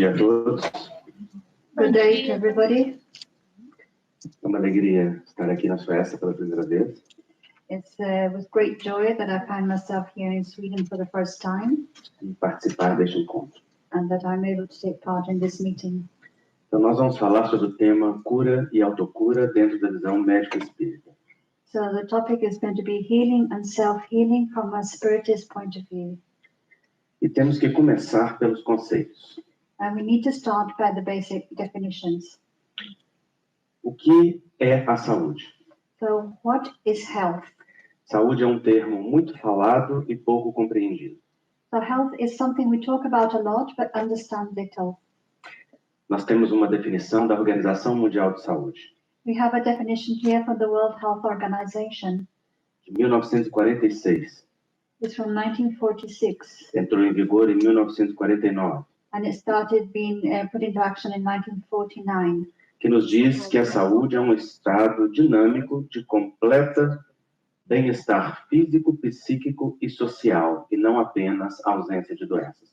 dia a todos. Good day to everybody. É uma alegria estar aqui na Suécia pela primeira vez. It's with great joy that I find myself here in Sweden for the first time E participar deste encontro. and that I'm able to take part in this meeting. Então nós vamos falar sobre o tema cura e autocura dentro da visão médica espírita. So the topic is going to be healing and self-healing from a spiritist point of view. E temos que começar pelos conceitos. And we need to start by the basic definitions. O que é a saúde? So what is health? Saúde é um termo muito falado e pouco compreendido. So health is something we talk about a lot but understand little. Nós temos uma definição da Organização Mundial de Saúde, We have a definition here from the World Health Organization. de 1946. It's from 1946 Entrou em vigor em 1949. and it started being put into action in 1949. Que nos diz que a saúde é um estado dinâmico de completa bem-estar físico, psíquico e social, e não apenas ausência de doenças.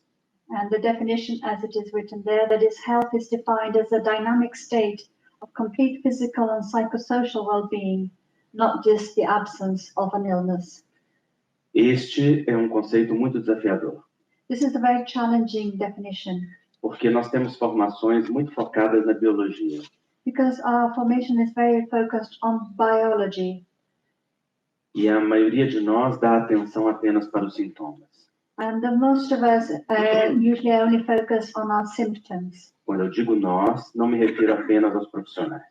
And the definition as it is written there, that is health is defined as a dynamic state of complete physical and psychosocial well-being, not just the absence of an illness. Este é um conceito muito desafiador, This is a very challenging definition porque nós temos formações muito focadas na biologia, because our formation is very focused on biology, e a maioria de nós dá atenção apenas para os sintomas. and the most of us usually only focus on our symptoms. Quando eu digo nós, não me refiro apenas aos profissionais,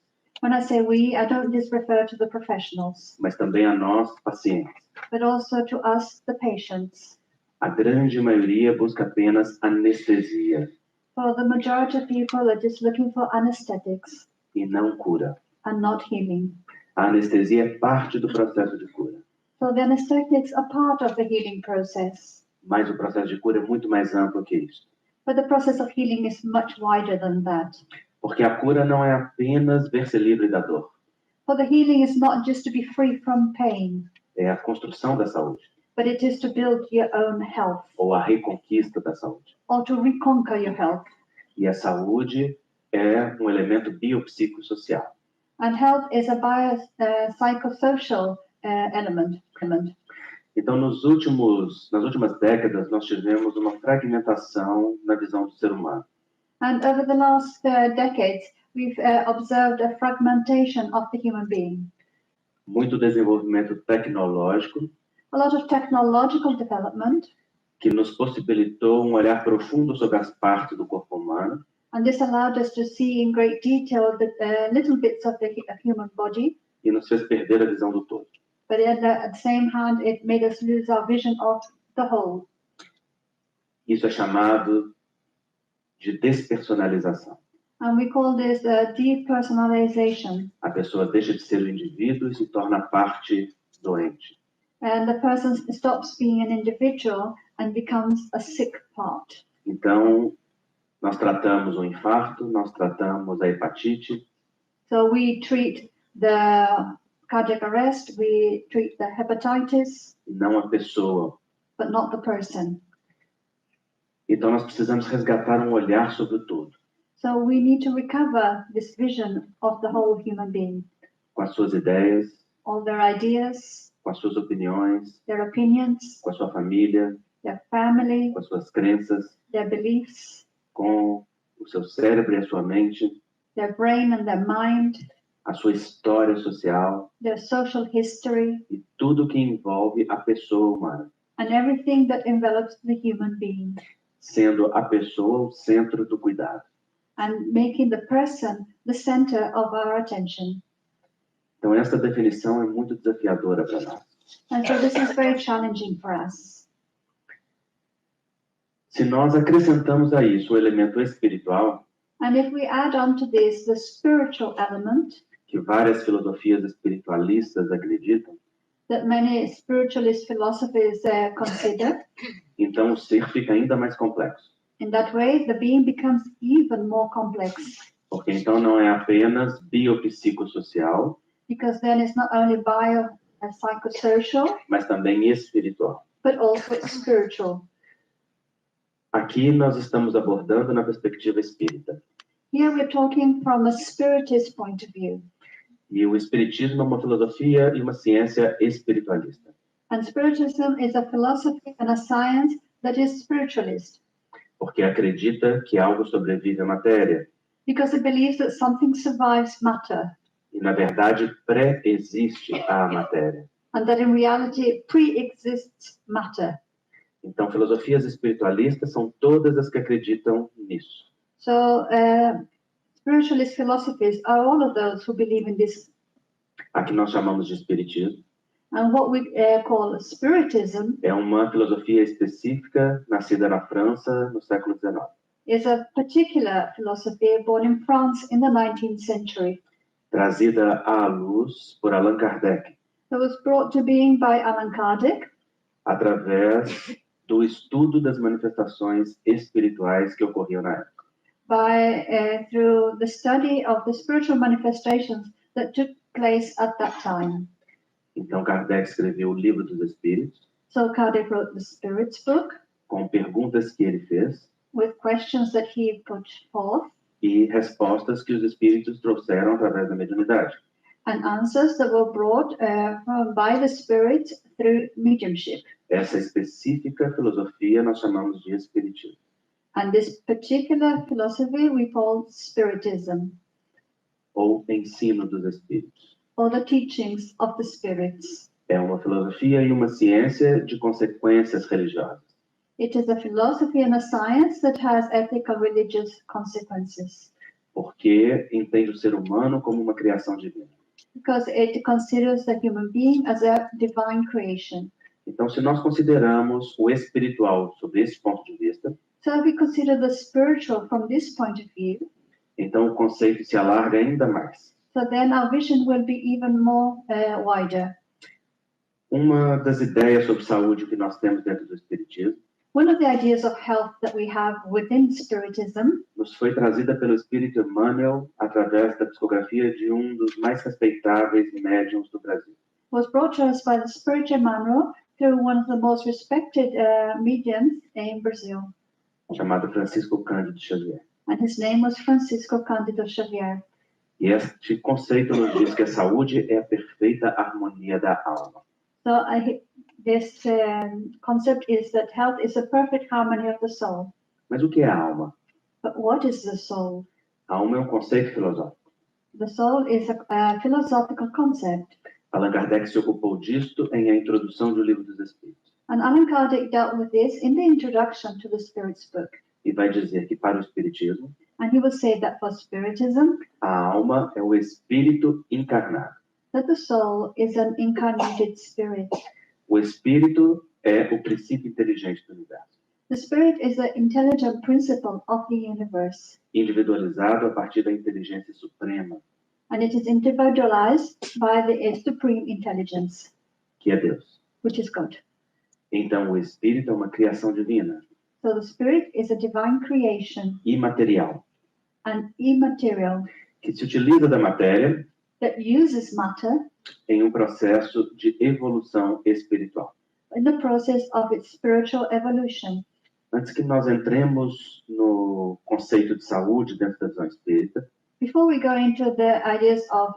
When I say we, I don't just refer to the professionals, mas também a nós, pacientes. but also to us, the patients. A grande maioria busca apenas anestesia For the majority of people are just looking for anesthetics e não cura. and not healing. A anestesia é parte do processo de cura, So the anesthetics are part of the healing process, mas o processo de cura é muito mais amplo que isso. but the process of healing is much wider than that. Porque a cura não é apenas ver-se livre da dor, For the healing is not just to be free from pain, é a construção da saúde, but it is to build your own health ou a reconquista da saúde. or to reconquer your health. E a saúde é um elemento biopsicossocial. And health is a psychosocial element. Então, nas últimas décadas, nós tivemos uma fragmentação na visão do ser humano. And over the last decades, we've observed a fragmentation of the human being. Muito desenvolvimento tecnológico, A lot of technological development, que nos possibilitou um olhar profundo sobre as partes do corpo humano, and this allowed us to see in great detail the little bits of the human body, e nos fez perder a visão do todo. but at the same hand, it made us lose our vision of the whole. Isso é chamado de despersonalização. And we call this depersonalization. A pessoa deixa de ser o indivíduo e se torna parte doente. And the person stops being an individual and becomes a sick part. Então, nós tratamos o infarto, nós tratamos a hepatite, So we treat the cardiac arrest, we treat the hepatitis, e não a pessoa. but not the person. Então, nós precisamos resgatar um olhar sobre o todo, So we need to recover this vision of the whole human being, com as suas ideias, all their ideas, com as suas opiniões, their opinions, com a sua família, their family, com as suas crenças, their beliefs, com o seu cérebro e a sua mente, their brain and their mind, a sua história social their social history, e tudo que envolve a pessoa humana, and everything that envelops the human being, sendo a pessoa o centro do cuidado. and making the person the center of our attention. Então, essa definição é muito desafiadora para nós. And so this is very challenging for us. Se nós acrescentamos a isso o elemento espiritual, And if we add on to this the spiritual element que várias filosofias espiritualistas acreditam, that many spiritualist philosophies consider, então o ser fica ainda mais complexo. in that way the being becomes even more complex, Porque então não é apenas biopsicossocial, because then it's not only bio and psychosocial, mas também espiritual. but also spiritual. Aqui nós estamos abordando na perspectiva espírita. Here we're talking from a spiritist point of view. E o espiritismo é uma filosofia e uma ciência espiritualista. And spiritism is a philosophy and a science that is spiritualist, Porque acredita que algo sobrevive à matéria. because it believes that something survives matter, E, na verdade, pré-existe à matéria. and that in reality it pre-exists matter. Então, filosofias espiritualistas são todas as que acreditam nisso. So spiritualist philosophies are all of those who believe in this. A que nós chamamos de espiritismo And what we call spiritism é uma filosofia específica nascida na França no século XIX. is a particular philosophy born in France in the 19th century. Trazida à luz por Allan Kardec, It was brought to being by Allan Kardec através do estudo das manifestações espirituais que ocorriam na época. Through the study of the spiritual manifestations that took place at that time. Então, Kardec escreveu o Livro dos Espíritos, So Kardec wrote the Spirit's Book com perguntas que ele fez with questions that he put forth e respostas que os espíritos trouxeram através da mediunidade. and answers that were brought by the Spirit through mediumship. Essa específica filosofia nós chamamos de espiritismo. And this particular philosophy we call Spiritism, Ou ensino dos espíritos. or the teachings of the spirits. É uma filosofia e uma ciência de consequências religiosas. It is a philosophy and a science that has ethical religious consequences, Porque entende o ser humano como uma criação divina. because it considers the human being as a divine creation. Então, se nós consideramos o espiritual sob esse ponto de vista, So if we consider the spiritual from this point of view, então o conceito se alarga ainda mais. so then our vision will be even more wider. Uma das ideias sobre saúde que nós temos dentro do espiritismo One of the ideas of health that we have within Spiritism nos foi trazida pelo espírito Emmanuel através da psicografia de dos mais respeitáveis médiuns do Brasil. was brought to us by the Spirit Emmanuel through one of the most respected mediums in Brazil. Chamado Francisco Cândido Xavier. And his name was Francisco Cândido Xavier. E este conceito nos diz que a saúde é a perfeita harmonia da alma. So this concept is that health is a perfect harmony of the soul. Mas o que é a alma? But what is the soul? A alma é um conceito filosófico. The soul is a philosophical concept. Allan Kardec se ocupou disto em A Introdução do Livro dos Espíritos. And Allan Kardec dealt with this in the introduction to the Spirit's Book. E vai dizer que para o espiritismo, And he will say that for Spiritism, a alma é o espírito encarnado. that the soul is an incarnated spirit. O espírito é o princípio inteligente do universo, The spirit is the intelligent principle of the universe, individualizado a partir da inteligência suprema, and it is individualized by the supreme intelligence, que é Deus. which is God. Então, o espírito é uma criação divina, So the spirit is a divine creation imaterial, and immaterial que se utiliza da matéria that uses matter em um processo de evolução espiritual. in the process of its spiritual evolution. Antes que nós entremos no conceito de saúde dentro da visão espírita, Before we go into the ideas of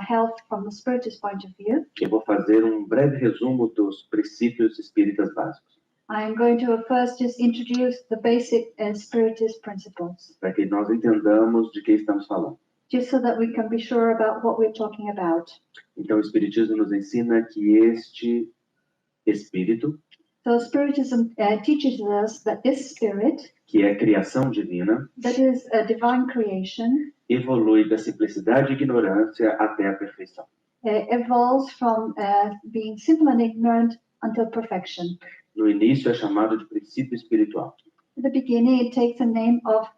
health from the spiritist point of view, eu vou fazer um breve resumo dos princípios espíritas básicos, I am going to first just introduce the basic spiritist principles, para que nós entendamos de que estamos falando. just so that we can be sure about what we're talking about. Então, o espiritismo nos ensina que este espírito, So Spiritism teaches us that this spirit, que é criação divina, that is a divine creation, evolui da simplicidade e ignorância até a perfeição. evolves from being simple and ignorant until perfection. No início é chamado de princípio espiritual At the beginning, it takes the name of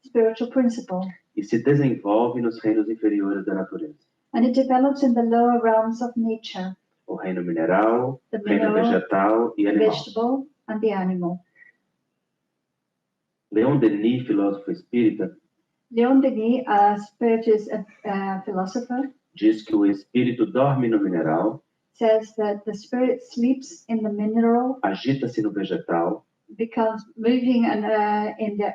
spiritual principle, e se desenvolve nos reinos inferiores da natureza. and it develops in the lower realms of nature, O reino mineral, the reino mineral, vegetal e animal. vegetable, and the animal. Leon Denis, filósofo espírita, Leon Denis, a spiritist philosopher, diz que o espírito dorme no mineral, says that the spirit sleeps in the mineral, agita-se no vegetal becomes moving and in the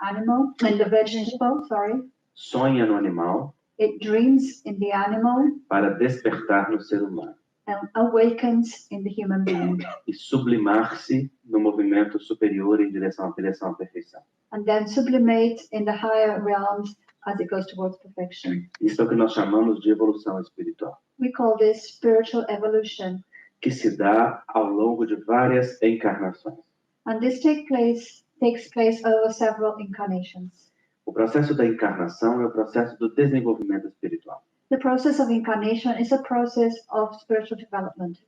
animal, in the vegetable, sorry. sonha no animal It dreams in the animal para despertar no ser humano and awakens in the human being, e sublimar-se no movimento superior em direção à perfeição. and then sublimates in the higher realms as it goes towards perfection. Isso é o que nós chamamos de evolução espiritual, We call this spiritual evolution, que se dá ao longo de várias encarnações. and this takes place over several incarnations. O processo da encarnação é o processo do desenvolvimento espiritual. The process of incarnation is a process of spiritual development.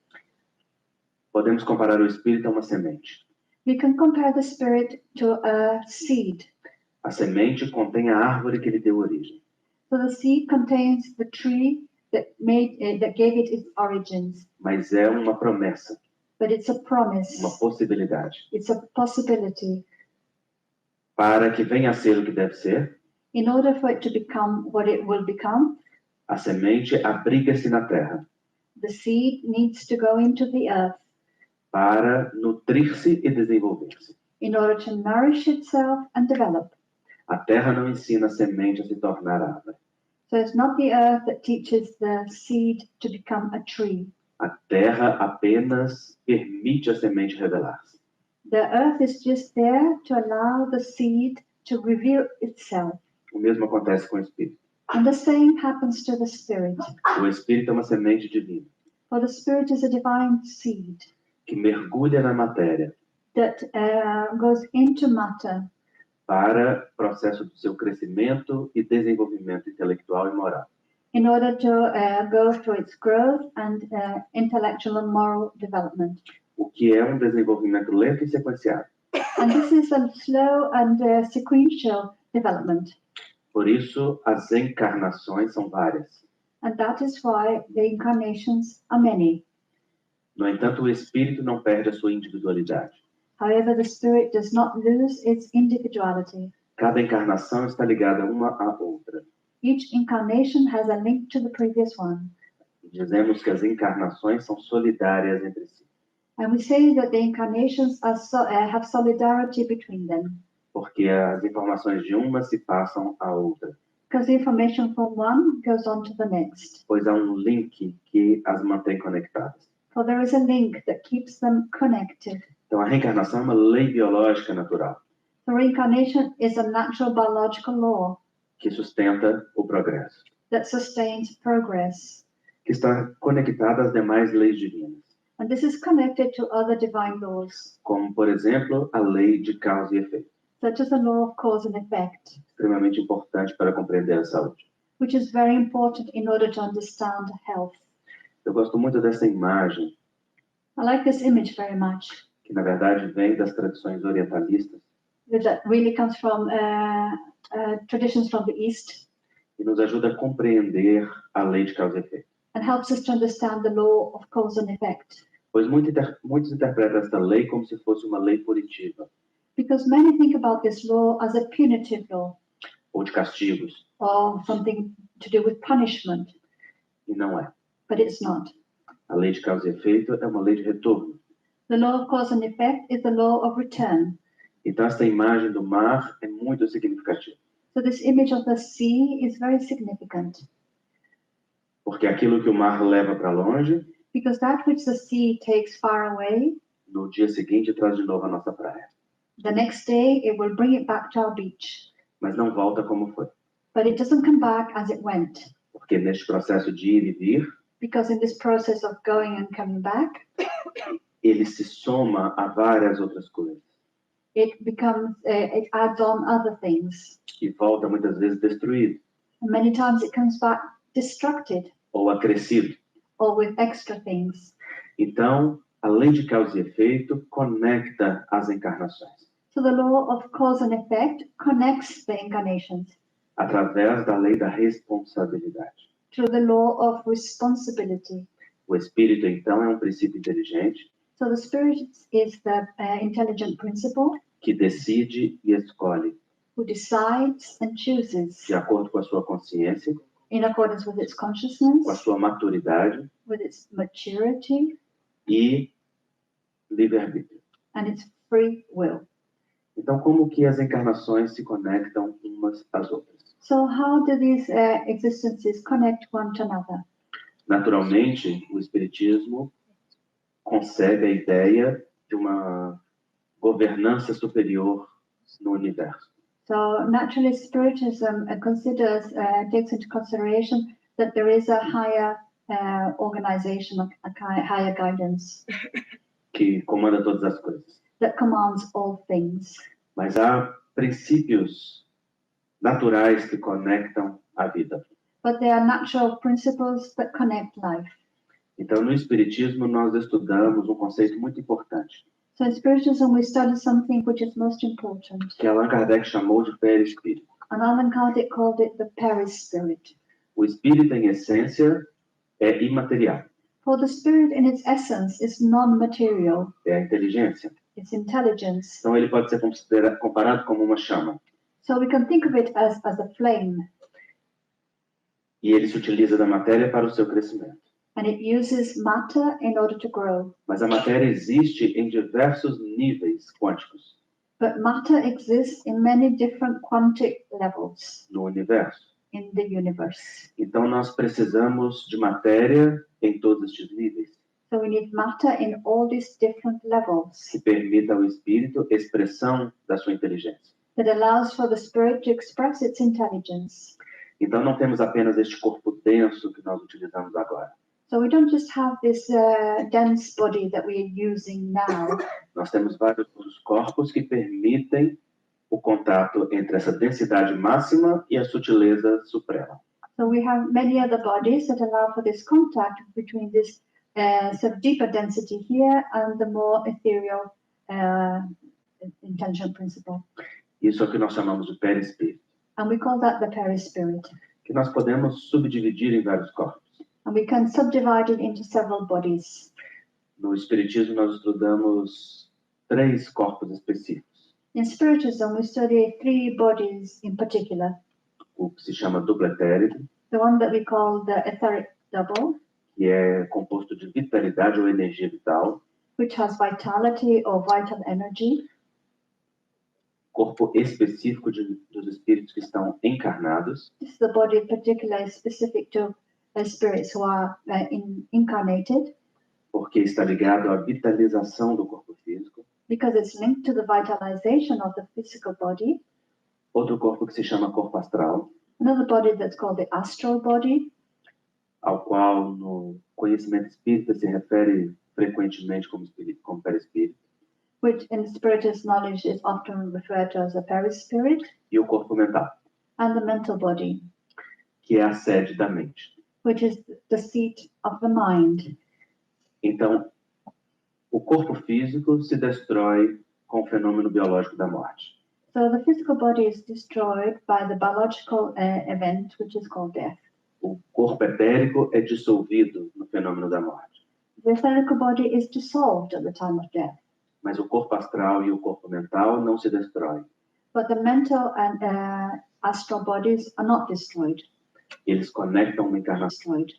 Podemos comparar o espírito a uma semente. We can compare the spirit to a seed. A semente contém a árvore que lhe deu origem. So the seed contains the tree that gave it its origins, Mas é uma promessa, but it's a promise. uma possibilidade. It's a possibility. Para que venha a ser o que deve ser, In order for it to become what it will become, a semente abriga-se na terra the seed needs to go into the earth para nutrir-se e desenvolver-se. in order to nourish itself and develop. A terra não ensina a semente a se tornar árvore. So it's not the earth that teaches the seed to become a tree. A terra apenas permite a semente revelar-se. The earth is just there to allow the seed to reveal itself. O mesmo acontece com o espírito. And the same happens to the spirit. O espírito é uma semente divina For the spirit is a divine seed que mergulha na matéria that goes into matter para o processo do seu crescimento e desenvolvimento intelectual e moral. in order to go through its growth and intellectual and moral development. O que é um desenvolvimento lento e sequenciado. And this is a slow and sequential development. Por isso, as encarnações são várias. And that is why the incarnations are many. No entanto, o espírito não perde a sua individualidade. However, the spirit does not lose its individuality. Cada encarnação está ligada uma à outra. Each incarnation has a link to the previous one. Dizemos que as encarnações são solidárias entre si, And we say that the incarnations have solidarity between them, porque as informações de uma se passam à outra, because the information from one goes on to the next. pois há um link que as mantém conectadas. For there is a link that keeps them connected. Então, a reencarnação é uma lei biológica natural The reincarnation is a natural biological law que sustenta o progresso, that sustains progress. que está conectada às demais leis divinas, And this is connected to other divine laws, como, por exemplo, a lei de causa e efeito, such as the law of cause and effect, extremamente importante para compreender a saúde. which is very important in order to understand health. Eu gosto muito dessa imagem, I like this image very much. que na verdade vem das tradições orientalistas That really comes from traditions from the East e nos ajuda a compreender a lei de causa e efeito. and helps us to understand the law of cause and effect. Pois muitos interpretam esta lei como se fosse uma lei punitiva, Because many think about this law as a punitive law ou de castigos, or something to do with punishment, e não é. but it's not. A lei de causa e efeito é uma lei de retorno. The law of cause and effect is the law of return. Então, esta imagem do mar é muito significativa, So this image of the sea is very significant porque aquilo que o mar leva para longe, because that which the sea takes far away, no dia seguinte traz de novo a nossa praia, the next day it will bring it back to our beach. mas não volta como foi, But it doesn't come back as it went, porque neste processo de ir e vir, because in this process of going and coming back, ele se soma a várias outras coisas it adds on other things. e volta muitas vezes destruído And many times it comes back destructed ou acrescido. or with extra things. Então, a lei de causa e efeito conecta as encarnações So the law of cause and effect connects the incarnations através da lei da responsabilidade. through the law of responsibility. O espírito, então, é um princípio inteligente So the spirit is the intelligent principle que decide e escolhe who decides and chooses de acordo com a sua consciência, in accordance with its com a consciousness, sua maturidade with its maturity, e livre-arbítrio. and its free will. Então, como que as encarnações se conectam umas às outras? So how do these existences connect one to another? Naturalmente, o Espiritismo concebe a ideia de uma governança superior no universo. So naturally, Spiritism takes into consideration that there is a higher organization, a higher guidance Que comanda todas as coisas. that commands all things. Mas há princípios naturais que conectam a vida. But there are natural principles that connect life. Então, no Espiritismo, nós estudamos um conceito muito importante, So in Spiritism, we study something which is most important. que Allan Kardec chamou de perispírito. And Allan Kardec called it the perispirit. O espírito, em essência, é imaterial, For the spirit in its essence is non-material. é a inteligência. It's intelligence. Então, ele pode ser comparado como uma chama. So we can think of it as a flame. E ele se utiliza da matéria para o seu crescimento. And it uses matter in order to grow. Mas a matéria existe em diversos níveis quânticos But matter exists in many different quantic levels no universo. in the universe. Então, nós precisamos de matéria em todos estes níveis, So we need matter in all these different levels que permita ao espírito expressão da sua inteligência. that allows for the spirit to express its intelligence. Então, não temos apenas este corpo denso que nós utilizamos agora. So we don't just have this dense body that we are using now. Nós temos vários outros corpos que permitem o contato entre essa densidade máxima e a sutileza suprema. So we have many other bodies that allow for this contact between this sort of deeper density here and the more ethereal intention principle. Isso é o que nós chamamos de perispírito, And we call that the perispirit. que nós podemos subdividir em vários corpos. And we can subdivide it into several bodies. No Espiritismo, nós estudamos 3 corpos específicos. In Spiritism, we study 3 bodies in particular. O que se chama duplo etérico, The one that we call the etheric double, que é composto de vitalidade ou energia vital, which has vitality or vital energy. corpo específico dos espíritos que estão encarnados, This is the body particularly specific to spirits who are incarnated, porque está ligado à vitalização do corpo físico. because it's linked to the vitalization of the physical body. Outro corpo que se chama corpo astral, Another body that's called the astral body, ao qual no conhecimento espírita se refere frequentemente como perispírito, which in Spiritist knowledge is often referred to as a perispirit, e o corpo mental, and the mental body, que é a sede da mente. which is the seat of the mind. Então, o corpo físico se destrói com o fenômeno biológico da morte. So the physical body is destroyed by the biological event, which is called death. O corpo etérico é dissolvido no fenômeno da morte. The etherical body is dissolved at the time of death, Mas o corpo astral e o corpo mental não se destroem. but the mental and astral bodies are not destroyed. Eles conectam uma encarnação. Destroyed.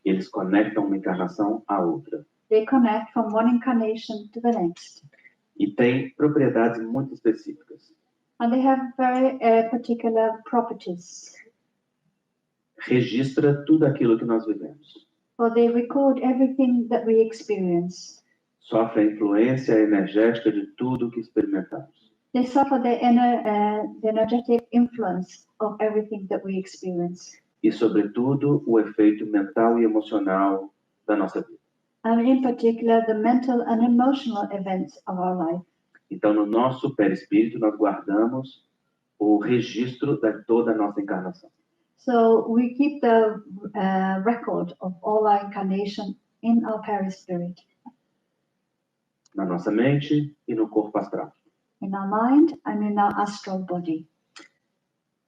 Eles conectam uma encarnação à outra. They connect from one incarnation to the next, E têm propriedades muito específicas. and they have very particular properties. Registra tudo aquilo que nós vivemos. For they record everything that we experience. Sofre a influência energética de tudo que experimentamos. They suffer the energetic influence of everything that we experience, E, sobretudo, o efeito mental e emocional da nossa vida. and in particular the mental and emotional events of our life. Então, no nosso perispírito, nós guardamos o registro de toda a nossa encarnação. So we keep the record of all our incarnation in our perispirit, Na nossa mente e no corpo astral. in our mind and in our astral body.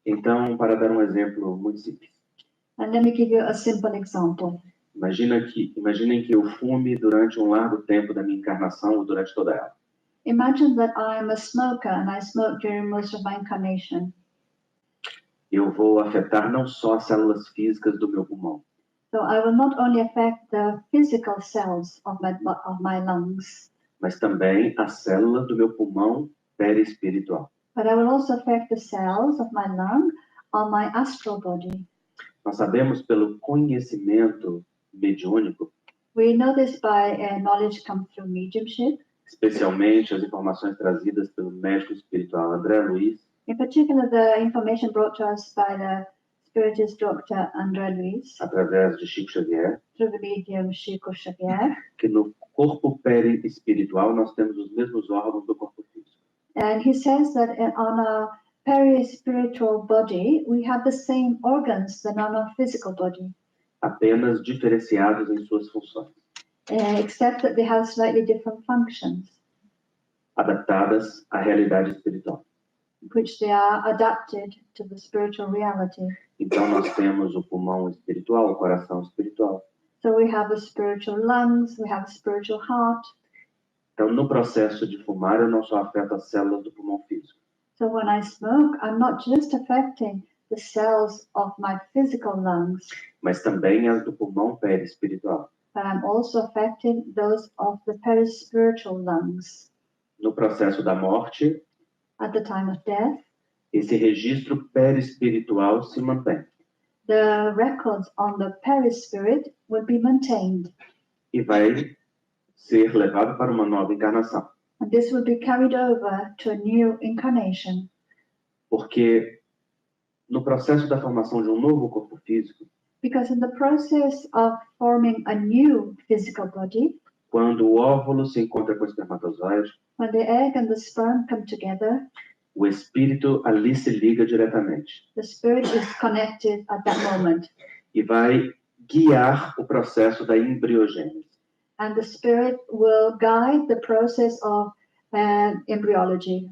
Então, para dar um exemplo muito simples. And let me give you a simple example. Imaginem que eu fume durante um largo tempo da minha encarnação ou durante toda ela. Imagine that I am a smoker and I smoke during most of my incarnation. Eu vou afetar não só as células físicas do meu pulmão, So I will not only affect the physical cells of my lungs, mas também as células do meu pulmão perispiritual. but I will also affect the cells of my lung or my astral body. Nós sabemos pelo conhecimento mediúnico, We know this by knowledge come through mediumship, especialmente as informações trazidas pelo médico espiritual André Luiz, in particular the information brought to us by the spiritist Dr. André Luiz, através de Chico Xavier, through the medium Chico Xavier. que no corpo perispiritual nós temos os mesmos órgãos do corpo físico. And he says that on a peri-spiritual body, we have the same organs than on our physical body, Apenas diferenciados em suas funções, except that they have slightly different functions, adaptadas à realidade espiritual. which they are adapted to the spiritual reality. Então nós temos o pulmão espiritual, o coração espiritual. So we have the spiritual lungs, we have a spiritual heart. Então no processo de fumar eu não só afeto as células do pulmão físico, So when I smoke, I'm not just affecting the cells of my physical lungs, mas também as do pulmão perispiritual. but I'm also affecting those of the peri-spiritual lungs. No processo da morte, At the time of death, esse registro perispiritual se mantém the records on the perispirit will be maintained, e vai ser levado para uma nova encarnação. and this will be carried over to a new incarnation. Porque no processo da formação de um novo corpo físico, Because in the process of forming a new physical body, quando o óvulo se encontra com o espermatozoide, when the egg and the sperm come together, o espírito ali se liga diretamente the spirit is connected at that moment, e vai guiar o processo da embriogênese. and the spirit will guide the process of embryology,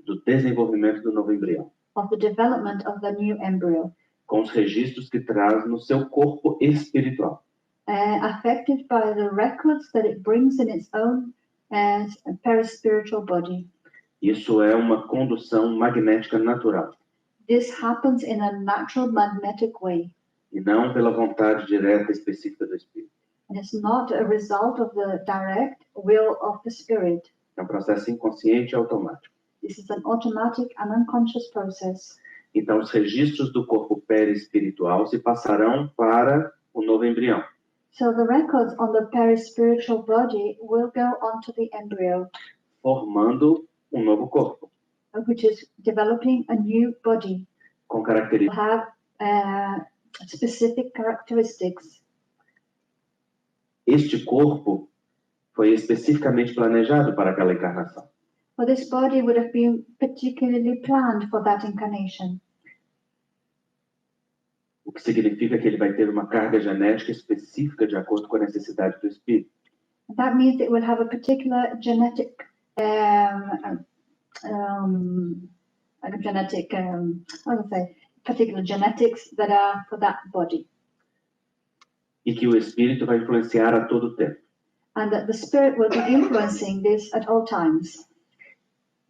Do desenvolvimento do novo embrião, of the development of the new embryo, com os registros que traz no seu corpo espiritual. affected by the records that it brings in its own perispiritual body. Isso é uma condução magnética natural, This happens in a natural magnetic way, e não pela vontade direta e específica do espírito. and it's not a result of the direct will of the spirit. É um processo inconsciente e automático. This is an automatic and unconscious process. Então, os registros do corpo perispiritual se passarão para o novo embrião, So the records on the perispiritual body will go on to the embryo, formando um novo corpo, which is developing a new body. com Will características. have specific characteristics. Este corpo foi especificamente planejado para aquela encarnação. For this body would have been particularly planned for that incarnation, O que significa que ele vai ter uma carga genética específica de acordo com a necessidade do espírito. that means it will have a particular genetic how to say, particular genetics that are for that body, E que o espírito vai influenciar a todo tempo. and that the spirit will be influencing this at all times.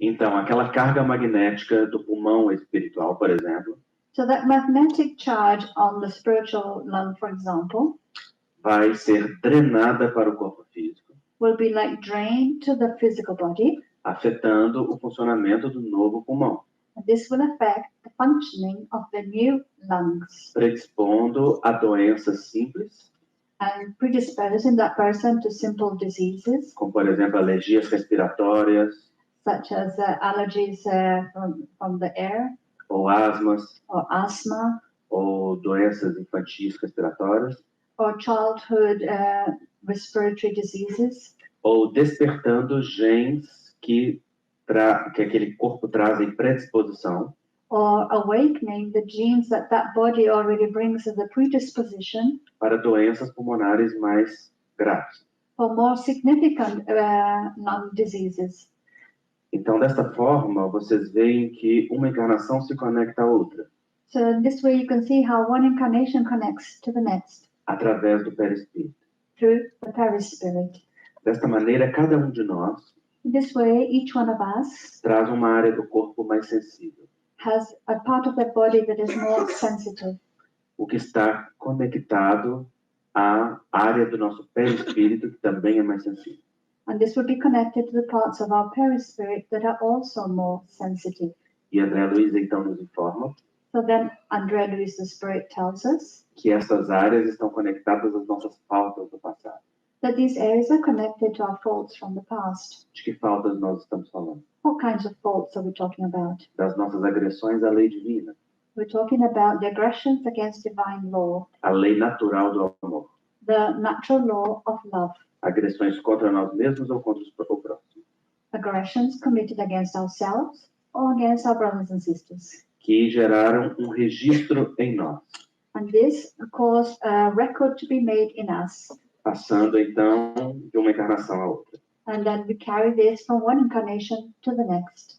Então, aquela carga magnética do pulmão espiritual, por exemplo, So that magnetic charge on the spiritual lung, for example, vai ser drenada para o corpo físico, will be like drained to the physical body, afetando o funcionamento do novo pulmão, and this will affect the functioning of the new lungs predispondo a doenças simples, and predisposing that person to simple diseases como, por exemplo, alergias respiratórias such as allergies from the air ou asmas, or asthma ou doenças infantis respiratórias, or childhood respiratory diseases, ou despertando genes que aquele corpo traz em predisposição or awakening the genes that that body already brings as a predisposition para doenças pulmonares mais graves. for more significant lung diseases. Então, desta forma, vocês veem que uma encarnação se conecta à outra, So in this way you can see how one incarnation connects to the next através do perispírito. through the perispirit. Desta maneira, cada um de nós In this way, each one of us traz uma área do corpo mais sensível, has a part of their body that is more sensitive, o que está conectado à área do nosso perispírito, que também é mais sensível. And this would be connected to the parts of our perispirit that are also more sensitive. E André Luiz então nos informa So then André Luiz, the Spirit, tells us que essas áreas estão conectadas às nossas faltas do passado. that these areas are connected to our faults from the past. De que faltas nós estamos falando? What kinds of faults are we talking about? Das nossas agressões à lei divina, We're talking about the aggressions against divine law, a lei natural do amor. the natural law of love, Agressões contra nós mesmos ou contra o próximo. aggressions committed against ourselves or against our brothers and sisters. Que geraram um registro em nós, And this caused a record to be made in us. passando então de uma encarnação à outra. And then we carry this from one incarnation to the next.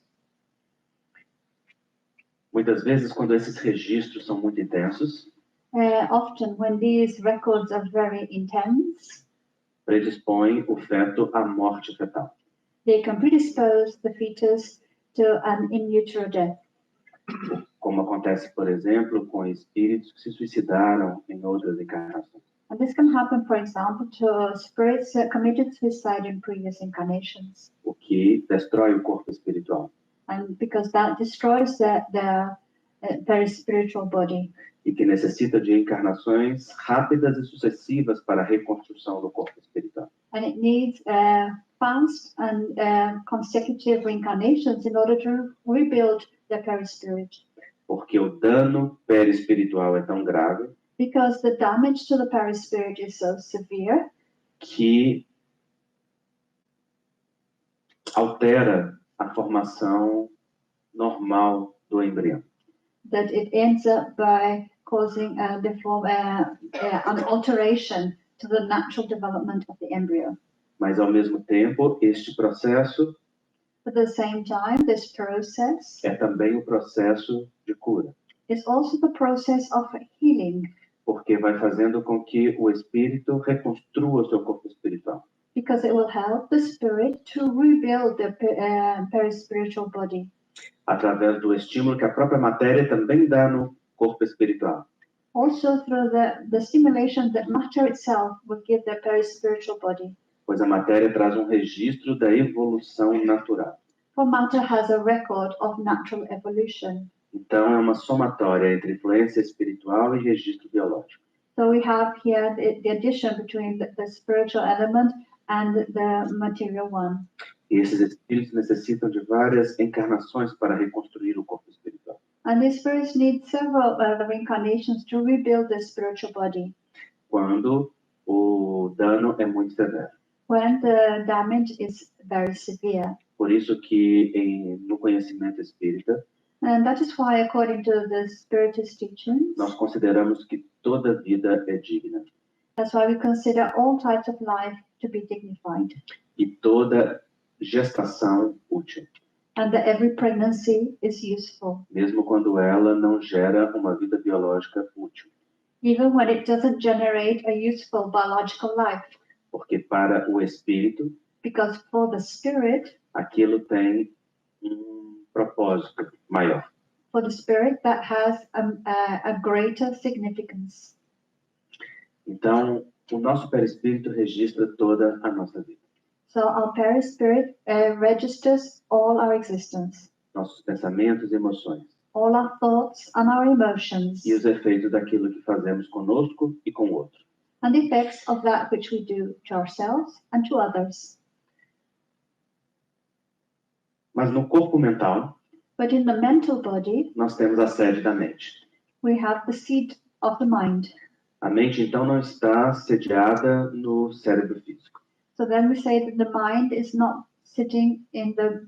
Muitas vezes, quando esses registros são muito intensos, Often when these records are very intense, predispõem o feto à morte fetal. they can predispose the fetus to an in utero death. Como acontece, por exemplo, com espíritos que se suicidaram em outras encarnações. And this can happen, for example, to spirits that committed suicide in previous incarnations. O que destrói o corpo espiritual. And because that destroys the very spiritual body. E que necessita de encarnações rápidas e sucessivas para a reconstrução do corpo espiritual. And it needs fast and consecutive reincarnations in order to rebuild the perispirit. Porque o dano perispiritual é tão grave Because the damage to the perispirit is so severe que altera a formação normal do embrião. that it ends up by causing an alteration to the natural development of the embryo. Mas, ao mesmo tempo, este processo At the same time, this process é também o processo de cura, is also the process of healing, porque vai fazendo com que o espírito reconstrua o seu corpo espiritual. because it will help the spirit to rebuild the perispiritual body Através do estímulo que a própria matéria também dá no corpo espiritual. also through the stimulation that matter itself will give the perispiritual body. Pois a matéria traz um registro da evolução natural. For matter has a record of natural evolution. Então, é uma somatória entre influência espiritual e registro biológico. So we have here the addition between the spiritual element and the material one. E esses espíritos necessitam de várias encarnações para reconstruir o corpo espiritual. And these spirits need several reincarnations to rebuild the spiritual body Quando o dano é muito severo. when the damage is very severe. Por isso que no conhecimento espírita, And that is why, according to the Spiritist teachings, nós consideramos que toda vida é digna. that's why we consider all types of life to be dignified, E toda gestação útil, and that every pregnancy is useful, mesmo quando ela não gera uma vida biológica útil. even when it doesn't generate a useful biological life, Porque para o espírito, because for the spirit, aquilo tem propósito maior. for the spirit, that has a greater significance. Então, o nosso perispírito registra toda a nossa vida. So our perispirit registers all our existence, Nossos pensamentos e emoções. all our thoughts and our emotions, E os efeitos daquilo que fazemos conosco e com o outro. and the effects of that which we do to ourselves and to others. Mas no corpo mental, But in the mental body, nós temos a sede da mente. we have the seat of the mind. A mente, então, não está sediada no cérebro físico. So then we say that the mind is not sitting in the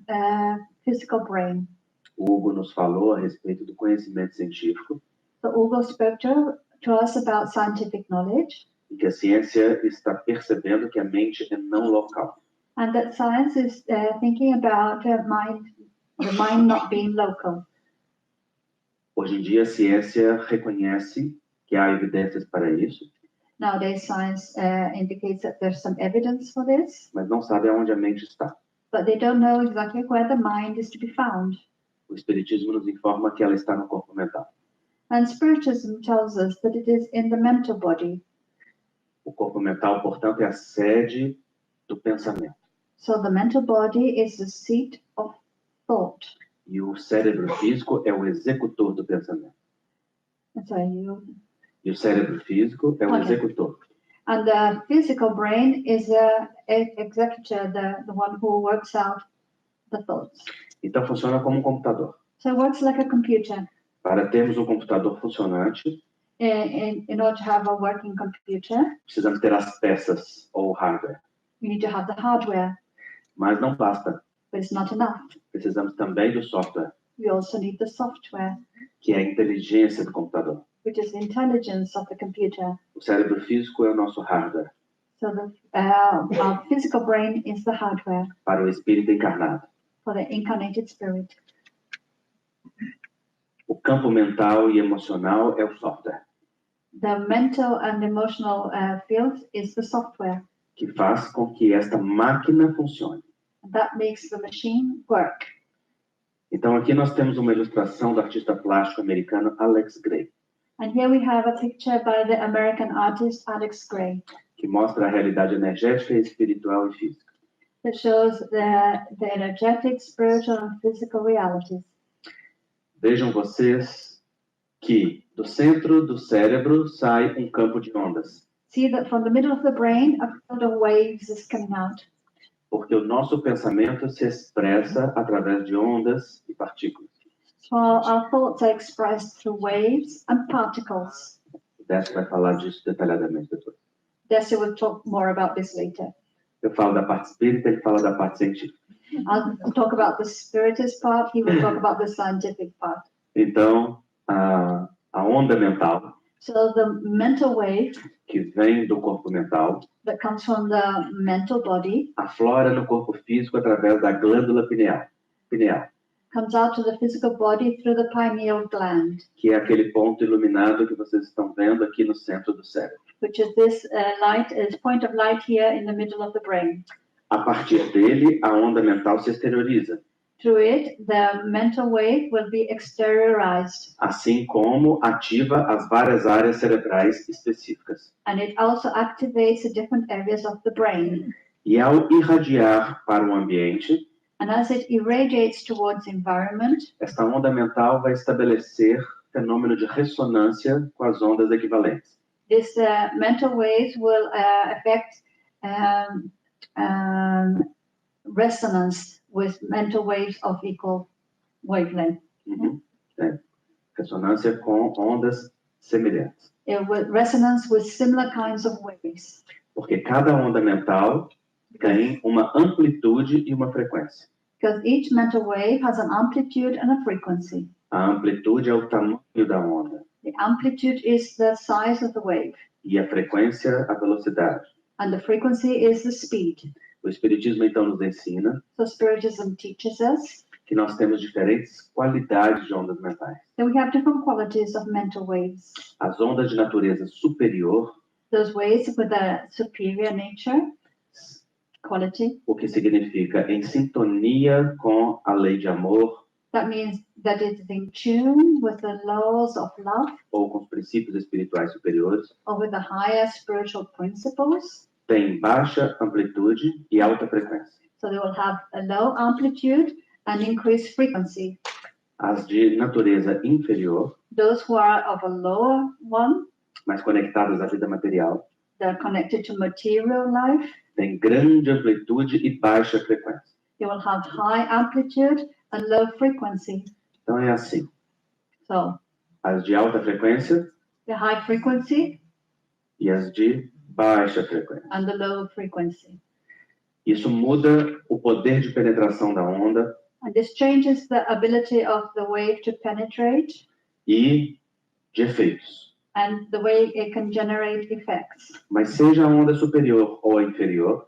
physical brain. O Hugo nos falou a respeito do conhecimento científico, So Hugo spoke to us about scientific knowledge, em que a ciência está percebendo que a mente é não local. and that science is thinking about the mind not being local. Hoje em dia, a ciência reconhece que há evidências para isso, Nowadays, science indicates that there's some evidence for this, mas não sabe aonde a mente está. but they don't know exactly where the mind is to be found. O Espiritismo nos informa que ela está no corpo mental. And Spiritism tells us that it is in the mental body. O corpo mental, portanto, é a sede do pensamento. So the mental body is the seat of thought. E o cérebro físico é o executor do pensamento. E o cérebro físico é o Ok. executor. And the physical brain is the executor, the one who works out the thoughts. Então funciona como um computador. So it works like a computer. Para termos um computador funcionante, In order to have a working computer, precisamos ter as peças ou hardware. we need to have the hardware, Mas não basta. but it's not enough. Precisamos também do software, We also need the software, que é a inteligência do computador. which is the intelligence of the computer. O cérebro físico é o nosso hardware So our physical brain is the hardware para o espírito encarnado. for the incarnated spirit. O campo mental e emocional é o software, The mental and emotional field is the software que faz com que esta máquina funcione. that makes the machine work. Então aqui nós temos uma ilustração do artista plástico americano Alex Gray, And here we have a picture by the American artist Alex Gray que mostra a realidade energética, espiritual e física. that shows the energetic, spiritual, and physical realities. Vejam vocês que do centro do cérebro sai um campo de ondas, See that from the middle of the brain, a field of waves is coming out. porque o nosso pensamento se expressa através de ondas e partículas. So our thoughts are expressed through waves and particles. O Décio vai falar disso detalhadamente depois. Desi will talk more about this later. Eu falo da parte espírita, ele fala da parte científica. I'll talk about the spiritist part, he will talk about the scientific part. Então, a onda mental, So the mental wave que vem do corpo mental, that comes from the mental body aflora no corpo físico através da glândula pineal, comes out to the physical body through the pineal gland, que é aquele ponto iluminado que vocês estão vendo aqui no centro do cérebro. which is this point of light here in the middle of the brain. A partir dele, a onda mental se exterioriza, Through it, the mental wave will be exteriorized, assim como ativa as várias áreas cerebrais específicas. and it also activates the different areas of the brain. E ao irradiar para o ambiente, And as it irradiates towards the environment, esta onda mental vai estabelecer fenômeno de ressonância com as ondas equivalentes. this mental waves will affect resonance with mental waves of equal wavelength. Uhum. É. Ressonância com ondas semelhantes. Resonance with similar kinds of waves. Porque cada onda mental tem uma amplitude e uma frequência. Because each mental wave has an amplitude and a frequency. A amplitude é o tamanho da onda The amplitude is the size of the wave, e a frequência a velocidade. and the frequency is the speed. O Espiritismo então nos ensina So Spiritism teaches us que nós temos diferentes qualidades de ondas mentais. that we have different qualities of mental waves. As ondas de natureza superior, Those waves with a superior nature, quality, o que significa em sintonia com a lei de amor that means that it's in tune with the laws of love ou com os princípios espirituais superiores, or with the higher spiritual principles. tem baixa amplitude e alta frequência. So they will have a low amplitude and increased frequency. As de natureza inferior, Those who are of a lower one, mais conectadas à vida material, they're connected to material life. têm grande amplitude e baixa frequência. They will have high amplitude and low frequency. Então é assim, So as de alta frequência the high frequency e as de baixa frequência. and the low frequency. Isso muda o poder de penetração da onda And this changes the ability of the wave to penetrate e de efeitos. and the way it can generate effects. Mas seja a onda superior ou a inferior,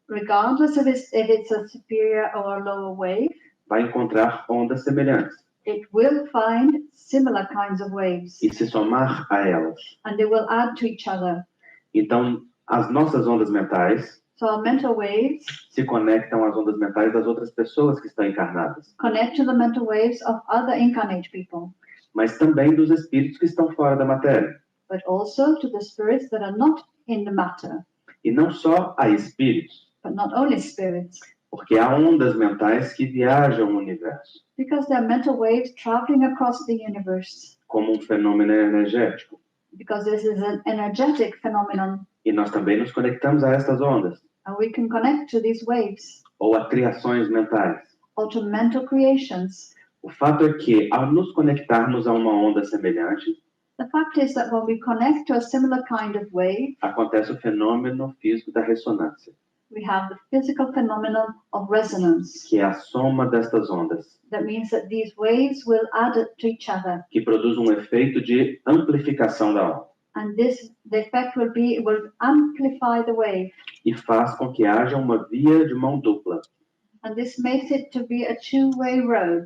Regardless of if it's a superior or a lower wave, vai encontrar ondas semelhantes it will find similar kinds of waves e se somar a elas. and they will add to each other. Então, as nossas ondas mentais So our mental waves se conectam às ondas mentais das outras pessoas que estão encarnadas, connect to the mental waves of other incarnate people, mas também dos espíritos que estão fora da matéria. but also to the spirits that are not in the matter, E não só a espíritos, but not only spirits, porque há ondas mentais que viajam o universo, because there are mental waves traveling across the universe, como um fenômeno energético. because this is an energetic phenomenon, E nós também nos conectamos a estas ondas, and we can connect to these waves, ou a criações mentais. or to mental creations. O fato é que, ao nos conectarmos a uma onda semelhante, The fact is that when we connect to a similar kind of wave, acontece o fenômeno físico da ressonância, we have the physical phenomenon of resonance. que é a soma destas ondas, That means that these waves will add to each other, que produz um efeito de amplificação da onda, and the effect will amplify the wave, e faz com que haja uma via de mão dupla. and this makes it to be a two-way road.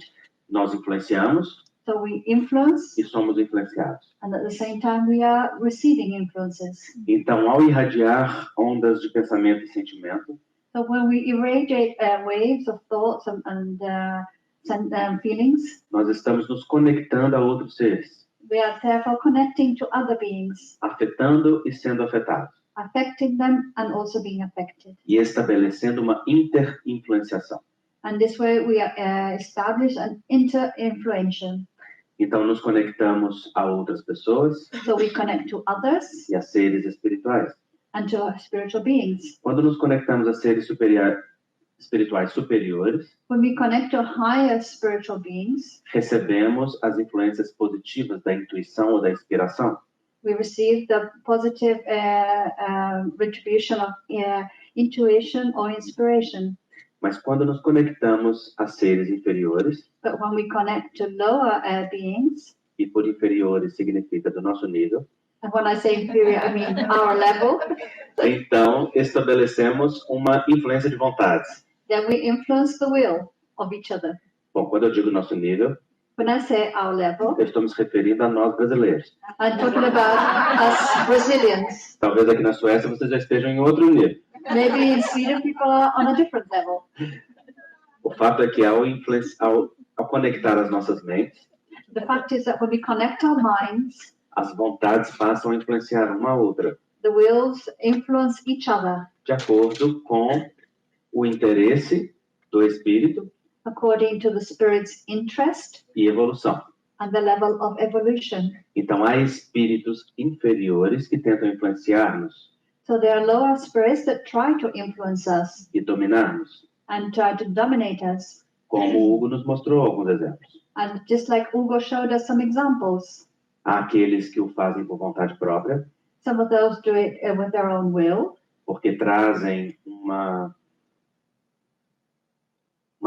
Nós influenciamos So we influence, e somos influenciados. and at the same time we are receiving influences. Então, ao irradiar ondas de pensamento e sentimento, So when we irradiate waves of thoughts and feelings, nós estamos nos conectando a outros seres, we are therefore connecting to other beings, afetando e sendo afetados, affecting them and also being affected. e estabelecendo uma interinfluenciação. And this way we establish an inter-influential. Então, nos conectamos a outras pessoas So we connect to others e a seres espirituais. and to spiritual beings. Quando nos conectamos a seres espirituais superiores, When we connect to higher spiritual beings, recebemos as influências positivas da intuição ou da inspiração. we receive the positive retribution of intuition or inspiration. Mas quando nos conectamos a seres inferiores, But when we connect to lower beings, e por inferiores significa do nosso nível, and when I say inferior, I mean our level, então estabelecemos uma influência de vontades. then we influence the will of each other. Bom, quando eu digo nosso nível, When I say our level, eu estou me referindo a nós brasileiros. I'm talking about us Brazilians. Talvez aqui na Suécia vocês já estejam em outro nível. Maybe in Sweden people are on a different level. O fato é que ao conectar as nossas mentes, The fact is that when we connect our minds, as vontades passam a influenciar uma a outra, the wills influence each other de acordo com o interesse do espírito according to the spirit's interest e evolução. and the level of evolution. Então, há espíritos inferiores que tentam influenciar-nos So there are lower spirits that try to influence us e dominar-nos, and try to dominate us. como o Hugo nos mostrou alguns exemplos. And just like Hugo showed us some examples, Há aqueles que o fazem por vontade própria, some of those do it with their own will, porque trazem uma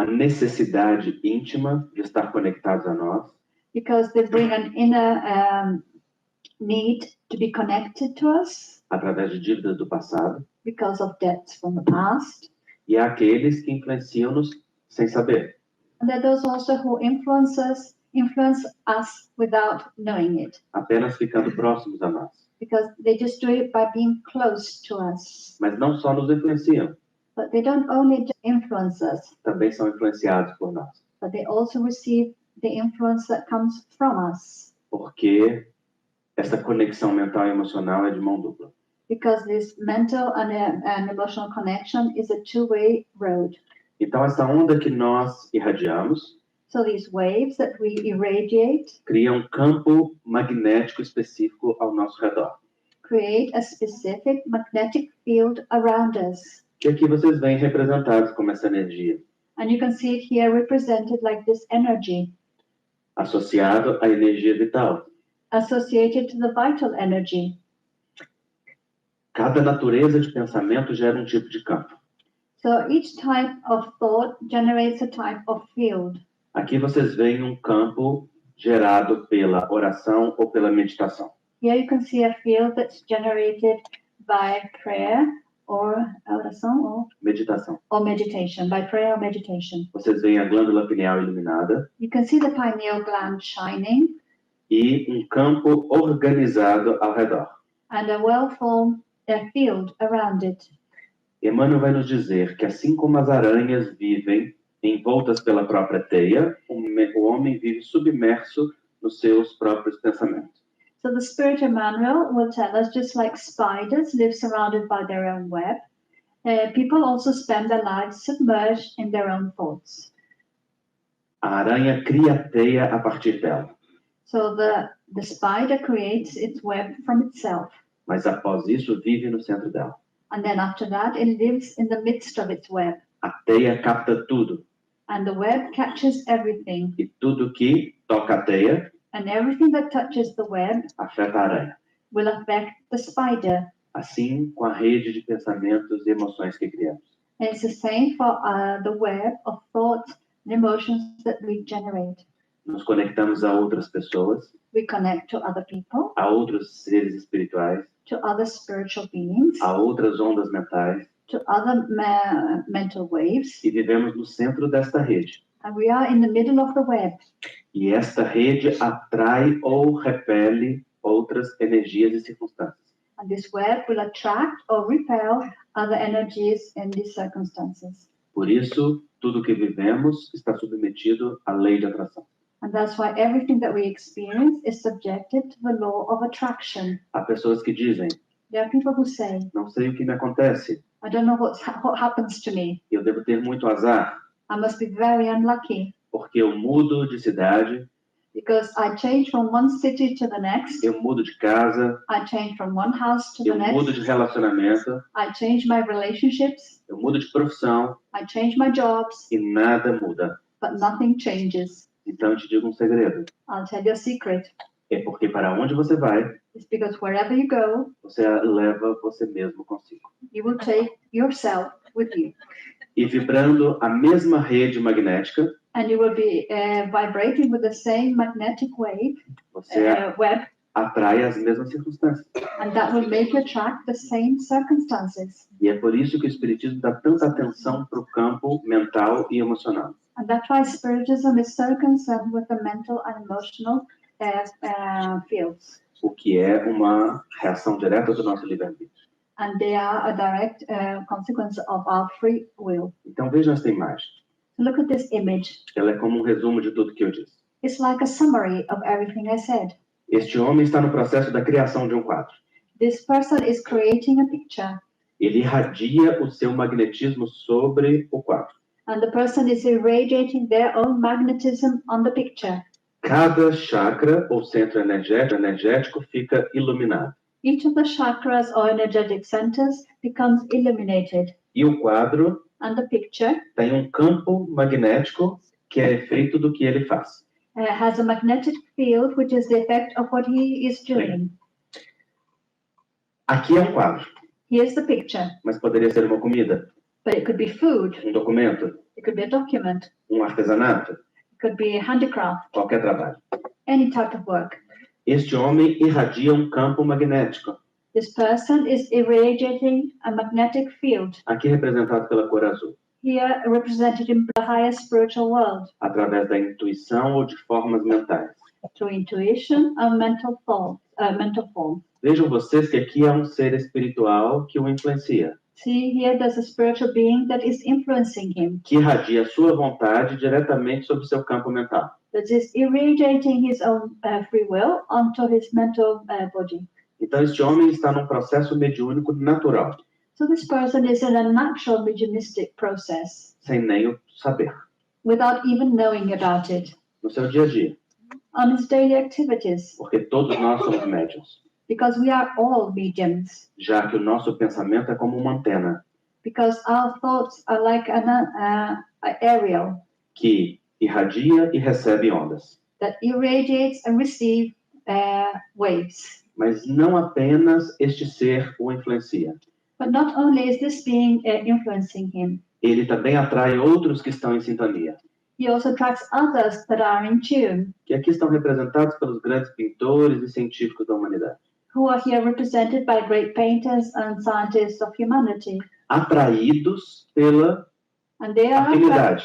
necessidade íntima de estar conectados a nós, because they bring an inner need to be connected to us através de dívidas do passado, because of debts from the past. e há aqueles que influenciam-nos sem saber. And there are those also who influence us without knowing it, Apenas ficando próximos a nós. because they just do it by being close to us. Mas não só nos influenciam, But they don't only influence us, também são influenciados por nós. but they also receive the influence that comes from us, Porque essa conexão mental e emocional é de mão dupla. because this mental and emotional connection is a two-way road. Então, essa onda que nós irradiamos So these waves that we irradiate cria um campo magnético específico ao nosso redor. create a specific magnetic field around us. Que aqui vocês veem representados como essa energia, And you can see it here represented like this energy, associado à energia vital. associated to the vital energy. Cada natureza de pensamento gera um tipo de campo. So each type of thought generates a type of field. Aqui vocês veem um campo gerado pela oração ou pela meditação. Here you can see a field that's generated by prayer or oração Meditação. or meditation, by prayer or meditation. Vocês veem a glândula pineal iluminada You can see the pineal gland shining e um campo organizado ao redor. and a well-formed field around it. Emmanuel vai nos dizer que assim como as aranhas vivem envoltas pela própria teia, o homem vive submerso nos seus próprios pensamentos. So the Spirit Emmanuel will tell us, just like spiders live surrounded by their own web, People also spend their lives submerged in their own thoughts. A aranha cria teia a partir dela, So the spider creates its web from itself. mas após isso vive no centro dela. And then after that, it lives in the midst of its web. A teia capta tudo, And the web catches everything. e tudo que toca a teia And everything that touches the web afeta a aranha. will affect the spider. Assim, com a rede de pensamentos e emoções que criamos. And it's the same for the web of thoughts and emotions that we generate. Nos conectamos a outras pessoas, We connect to other people, a outros seres espirituais, to other spiritual beings, a outras ondas mentais, to other mental waves, e vivemos no centro desta rede. and we are in the middle of the web. E esta rede atrai ou repele outras energias e circunstâncias. And this web will attract or repel other energies in these circumstances. Por isso, tudo que vivemos está submetido à lei de atração. And that's why everything that we experience is subjected to the law of attraction. Há pessoas que dizem, There are people who say, não sei o que me acontece, I don't know what happens to me. eu devo ter muito azar, I must be very unlucky porque eu mudo de cidade, because I change from one city to the next. eu mudo de casa, I change from one house to the eu mudo next. de relacionamento, I change my relationships. eu mudo de profissão I change my jobs, e nada muda. but nothing changes. Então eu te digo um segredo, I'll tell you a secret. é porque para onde você vai, It's because wherever you go, você leva você mesmo consigo. you will take yourself with you. E vibrando a mesma rede magnética, And you will be vibrating with the same magnetic wave, você web, atrai as mesmas circunstâncias. and that will make you attract the same circumstances. E é por isso que o Espiritismo dá tanta atenção para o campo mental e emocional. And that's why Spiritism is so concerned with the mental and emotional fields. O que é uma reação direta do nosso livre-arbítrio. And they are a direct consequence of our free will. Então veja esta imagem. Look at this image. Ela é como um resumo de tudo que eu disse. It's like a summary of everything I said. Este homem está no processo da criação de um quadro. This person is creating a picture, Ele irradia o seu magnetismo sobre o quadro. and the person is irradiating their own magnetism on the picture. Cada chakra ou centro energético fica iluminado. Each of the chakras or energetic centers becomes illuminated, E o quadro and the picture tem um campo magnético que é efeito do que ele faz. has a magnetic field, which is the effect of what he is doing. Aqui é um quadro, Here's the picture, mas poderia ser uma comida, but it could be food, um documento, it could be a document, um artesanato, it could be handicraft, qualquer trabalho. any type of work. Este homem irradia um campo magnético, This person is irradiating a magnetic field, aqui representado pela cor azul, here represented in the higher spiritual world, através da intuição ou de formas mentais. through intuition and mental form. Vejam vocês que aqui há um ser espiritual que o influencia, See, here there's a spiritual being that is influencing him, que irradia a sua vontade diretamente sobre o seu campo mental. that is irradiating his own free will onto his mental body. Então, este homem está num processo mediúnico natural, So this person is in a natural mediumistic process sem nem o saber, without even knowing about it no seu dia a dia, on his daily activities, porque todos nós somos médiuns, because we are all mediums, já que o nosso pensamento é como uma antena because our thoughts are like an aerial que irradia e recebe ondas. that irradiates and receives waves. Mas não apenas este ser o influencia, But not only is this being influencing him, ele também atrai outros que estão em sintonia, he also attracts others that are in tune, que aqui estão representados pelos grandes pintores e científicos da humanidade, who are here represented by great painters and scientists of humanity. atraídos pela And they are afinidade.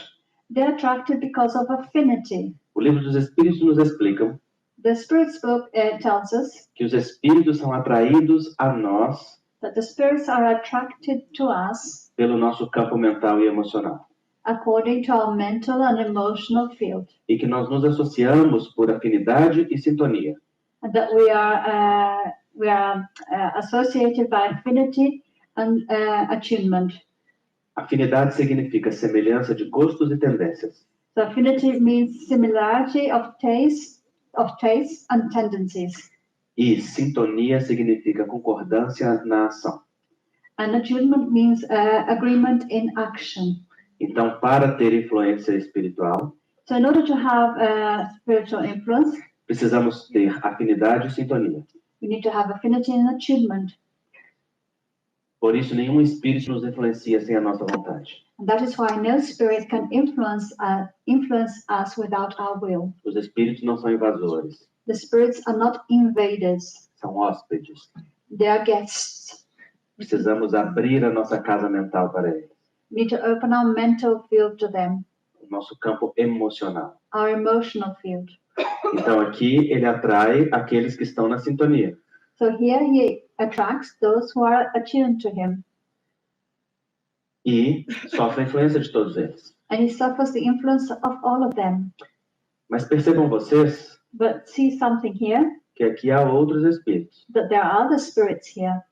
they're attracted because of affinity. O livro dos Espíritos nos explica The Spirit's book tells us que os espíritos são atraídos a nós that the spirits are attracted to us pelo nosso campo mental e emocional, according to our mental and emotional field, e que nós nos associamos por afinidade e sintonia. and that we are associated by affinity and attunement. Afinidade significa semelhança de gostos e tendências. So affinity means similarity of tastes and tendencies. E sintonia significa concordância na ação. And attunement means agreement in action. Então, para ter influência espiritual, So in order to have spiritual influence, precisamos ter afinidade e sintonia. we need to have affinity and attunement. Por isso, nenhum espírito nos influencia sem a nossa vontade. And that is why no spirit can influence us without our will. Os espíritos não são invasores, The spirits are not invaders. são hóspedes. They are guests. Precisamos abrir a nossa casa mental para eles, We need to open our mental field to them, o nosso campo emocional. our emotional field. Então, aqui ele atrai aqueles que estão na sintonia. So here he attracts those who are attuned to him. E sofre a influência de todos eles. And he suffers the influence of all of them. Mas percebam vocês But see something here, que aqui há outros espíritos, that there are other spirits here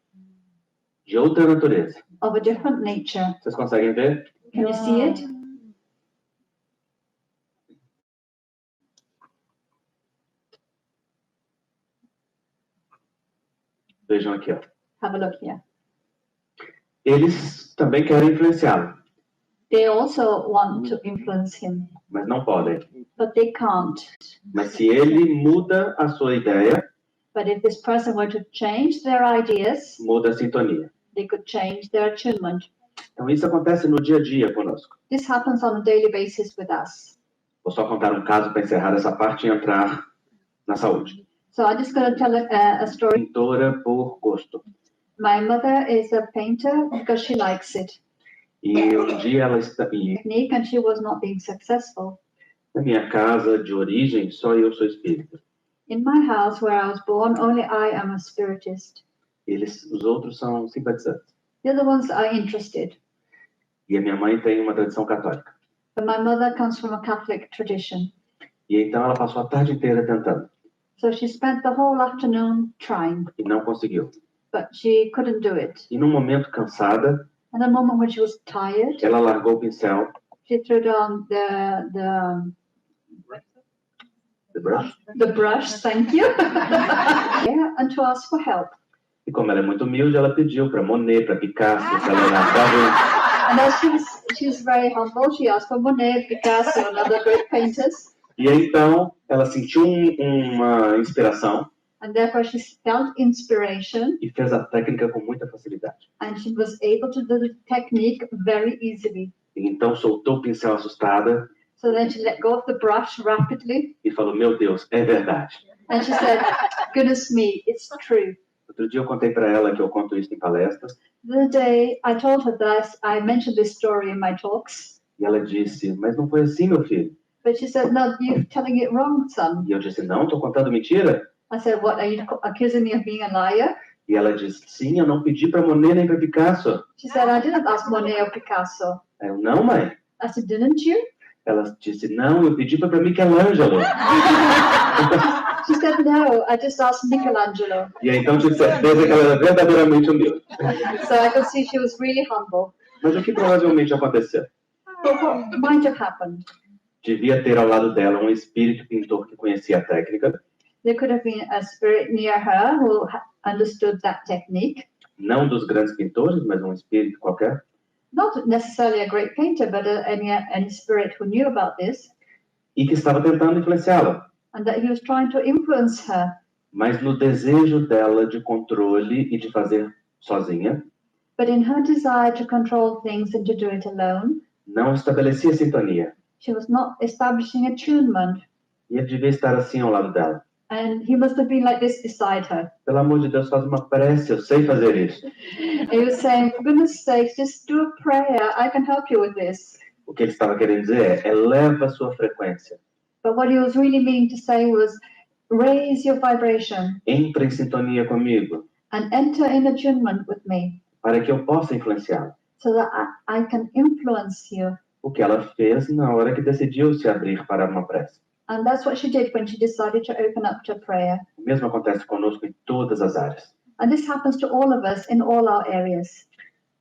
de outra natureza. of a different nature. Vocês conseguem ver? Can you see it? Vejam aqui, ó. Have a look here. Eles também querem influenciá-lo, They also want to influence him, mas não podem. but they can't. Mas se ele muda a sua ideia, But if this person were to change their ideas, muda a sintonia. they could change their attunement. Então isso acontece no dia a dia conosco. This happens on a daily basis with us. Vou só contar um caso para encerrar essa parte e entrar na saúde. So I'm just going to tell a story. Pintora por gosto. My mother is a painter because she likes it. E um dia ela está Technique, and she was not being successful. na minha casa de origem, só eu sou espírita. In my house where I was born, only I am a spiritist. Os outros são simpatizantes. The other ones are interested. E a minha mãe tem uma tradição católica. But my mother comes from a Catholic tradition. E então ela passou a tarde inteira tentando So she spent the whole afternoon trying, e não conseguiu. but she couldn't do it. E num momento cansada, And the moment when she was tired, ela largou o pincel, she threw down the brush, thank you, yeah, and to ask for help. e como ela é muito humilde, ela pediu para Monet, para Picasso, para Leonardo da Vinci. And as she's very humble, she asked for Monet, Picasso, and other great painters. E aí, então ela sentiu uma inspiração And therefore she felt inspiration, e fez a técnica com muita facilidade. and she was able to do the technique very easily. E então soltou o pincel assustada So then she let go of the brush rapidly, e falou: meu Deus, é verdade. and she said, goodness me, it's true. Outro dia eu contei para ela que eu conto isso em palestras The other day, I told her that I mentioned this story in my talks, e ela disse: mas não foi assim, meu filho. but she said, no, you're telling it wrong, son. E eu disse: não, estou contando mentira. I said, what, are you accusing me of being a liar? E ela disse: sim, eu não pedi para Monet nem para Picasso. She said, I didn't ask Monet or Picasso. Aí eu: não, mãe. I said, didn't you? Ela disse: não, eu pedi para Michelangelo. She said, no, I just asked Michelangelo. E aí, então tive certeza que ela era verdadeiramente humilde. So I could see she was really humble. Mas o que provavelmente aconteceu? But what might have happened? Devia ter ao lado dela um espírito pintor que conhecia a técnica, There could have been a spirit near her who understood that technique. não dos grandes pintores, mas um espírito qualquer, Not necessarily a great painter, but any spirit who knew about this, e que estava tentando influenciá-la. and that he was trying to influence her. Mas no desejo dela de controle e de fazer sozinha, But in her desire to control things and to do it alone, não estabelecia sintonia. she was not establishing attunement. E ele devia estar assim ao lado dela. And he must have been like this beside her. Pelo amor de Deus, faz uma prece, eu sei fazer isso. He was saying, for goodness sakes, just do a prayer. I can help you with this. O que ele estava querendo dizer é: eleva a sua frequência, But what he was really meaning to say was, raise your vibration entre em sintonia comigo, and enter in attunement with me para que eu possa influenciá-la. so that I can influence you. O que ela fez na hora que decidiu se abrir para uma prece. And that's what she did when she decided to open up to prayer. O mesmo acontece conosco em todas as áreas. And this happens to all of us in all our areas.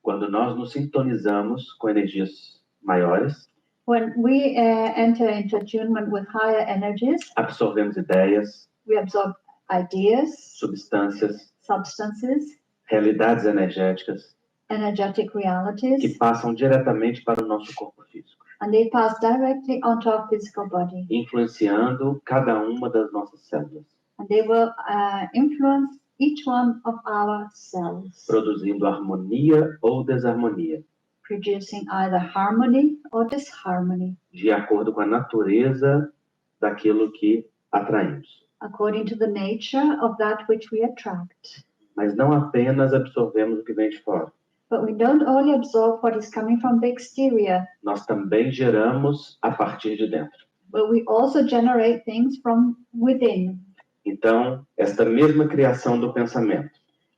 quando nós nos sintonizamos com energias maiores, when we enter into attunement with higher energies, absorvemos ideias, we absorb ideas, substâncias, substances, realidades energéticas energetic que realities, passam diretamente para o nosso corpo físico, and they pass directly onto our physical body. influenciando cada uma das nossas células, And they will influence each one of our cells, produzindo harmonia ou desarmonia, producing either harmony or disharmony, de acordo com a natureza daquilo que atraímos. according to the nature of that which we attract. Mas não apenas absorvemos o que vem de fora, But we don't only absorb what is coming from the exterior, nós também geramos a partir de dentro. but we also generate things from within. Então, esta mesma criação do pensamento,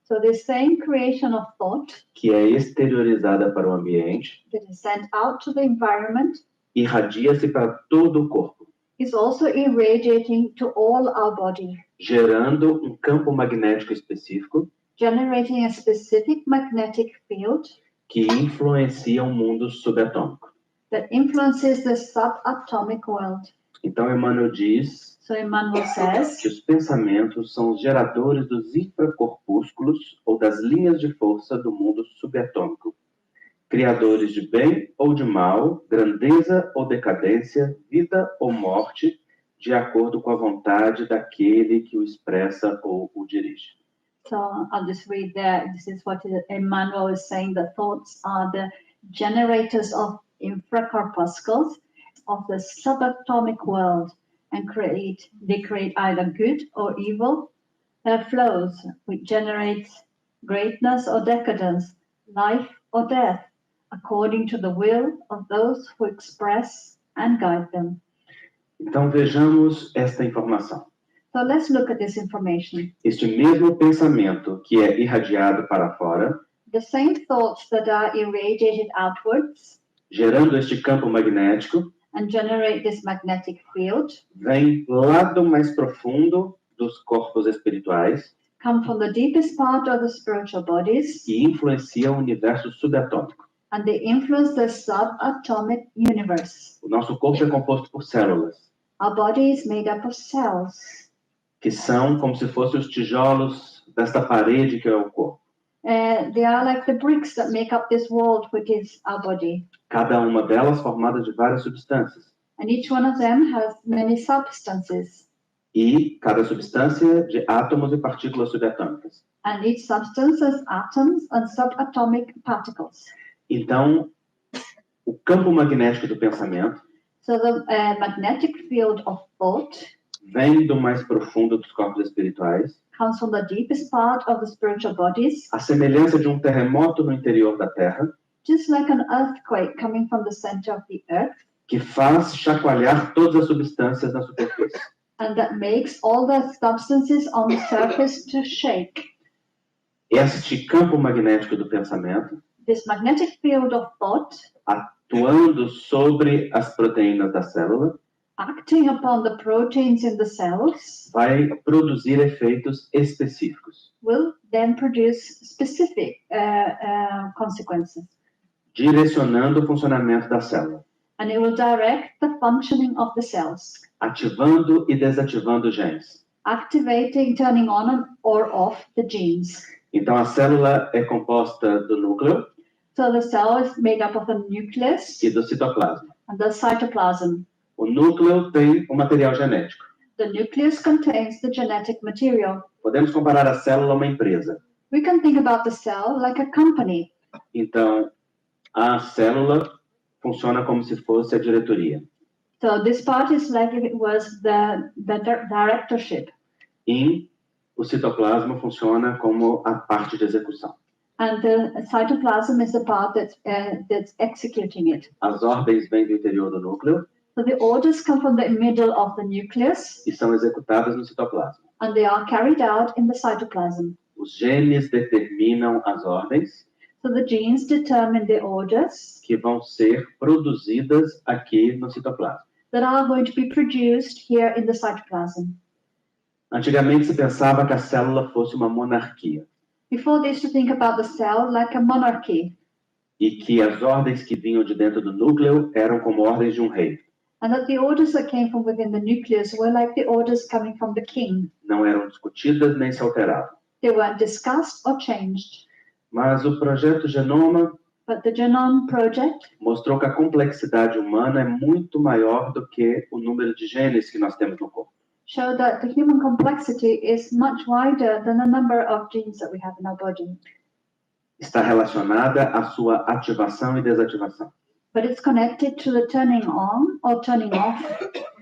So the same creation of thought que é exteriorizada para o ambiente, that is sent out to the environment irradia-se para todo o corpo, is also irradiating to all our body, gerando um campo magnético específico generating a specific magnetic field que influencia o mundo subatômico. that influences the subatomic world. Então, Emmanuel diz So Emmanuel says que os pensamentos são os geradores dos infracorpúsculos ou das linhas de força do mundo subatômico, criadores de bem ou de mal, grandeza ou decadência, vida ou morte, de acordo com a vontade daquele que o expressa ou o dirige. So I'll just read there. This is what Emmanuel is saying. The thoughts are the generators of infracorpuscles of the subatomic world and they create either good or evil flows, which generates greatness or decadence, life or death, according to the will of those who express and guide them. Então vejamos esta informação. So let's look at this information. Este mesmo pensamento que é irradiado para fora, The same thoughts that are irradiated outwards gerando este campo magnético, and generate this magnetic field vem lá do mais profundo dos corpos espirituais come from the deepest part of the spiritual bodies e influencia o universo subatômico. and they influence the subatomic universe. O nosso corpo é composto por células, Our body is made up of cells. que são como se fossem os tijolos desta parede que é o corpo. They are like the bricks that make up this world, which is our body. Cada uma delas formada de várias substâncias. And each one of them has many substances. E cada substância de átomos e partículas subatômicas. And each substance has atoms and subatomic particles. Então, o campo magnético do pensamento So the magnetic field of thought vem do mais profundo dos corpos espirituais, comes from the deepest part of the spiritual bodies, a semelhança de um terremoto no interior da Terra, just like an earthquake coming from the center of the earth, que faz chacoalhar todas as substâncias na superfície. and that makes all the substances on the surface to shake. Este campo magnético do pensamento, This magnetic field of thought, atuando sobre as proteínas da célula, acting upon the proteins in the cells, vai produzir efeitos específicos, will then produce specific consequences. direcionando o funcionamento da célula, And it will direct the functioning of the cells, ativando e desativando genes. activating, turning on or off the genes. Então, a célula é composta do núcleo So the cell is made up of the nucleus e do citoplasma. and the cytoplasm. O núcleo tem o material genético. The nucleus contains the genetic material. Podemos comparar a célula a uma empresa. We can think about the cell like a company. Então, a célula funciona como se fosse a diretoria. So this part is like if it was the directorship. E o citoplasma funciona como a parte de execução. And the cytoplasm is the part that's executing it. As ordens vêm do interior do núcleo So the orders come from the middle of the nucleus e são executadas no citoplasma. and they are carried out in the cytoplasm. Os genes determinam as ordens So the genes determine the orders que vão ser produzidas aqui no citoplasma. that are going to be produced here in the cytoplasm. Antigamente se pensava que a célula fosse uma monarquia. Before they used to think about the cell like a monarchy. e que as ordens que vinham de dentro do núcleo eram como ordens de um rei. and that the orders that came from within the nucleus were like the orders coming from the king. Não eram discutidas nem se alteravam. They weren't discussed or changed. Mas o projeto Genoma But the Genome Project mostrou que a complexidade humana é muito maior do que o número de genes que nós temos no corpo. showed that the human complexity is much wider than the number of genes that we have in our body. Está relacionada à sua ativação e desativação. But it's connected to the turning on or turning off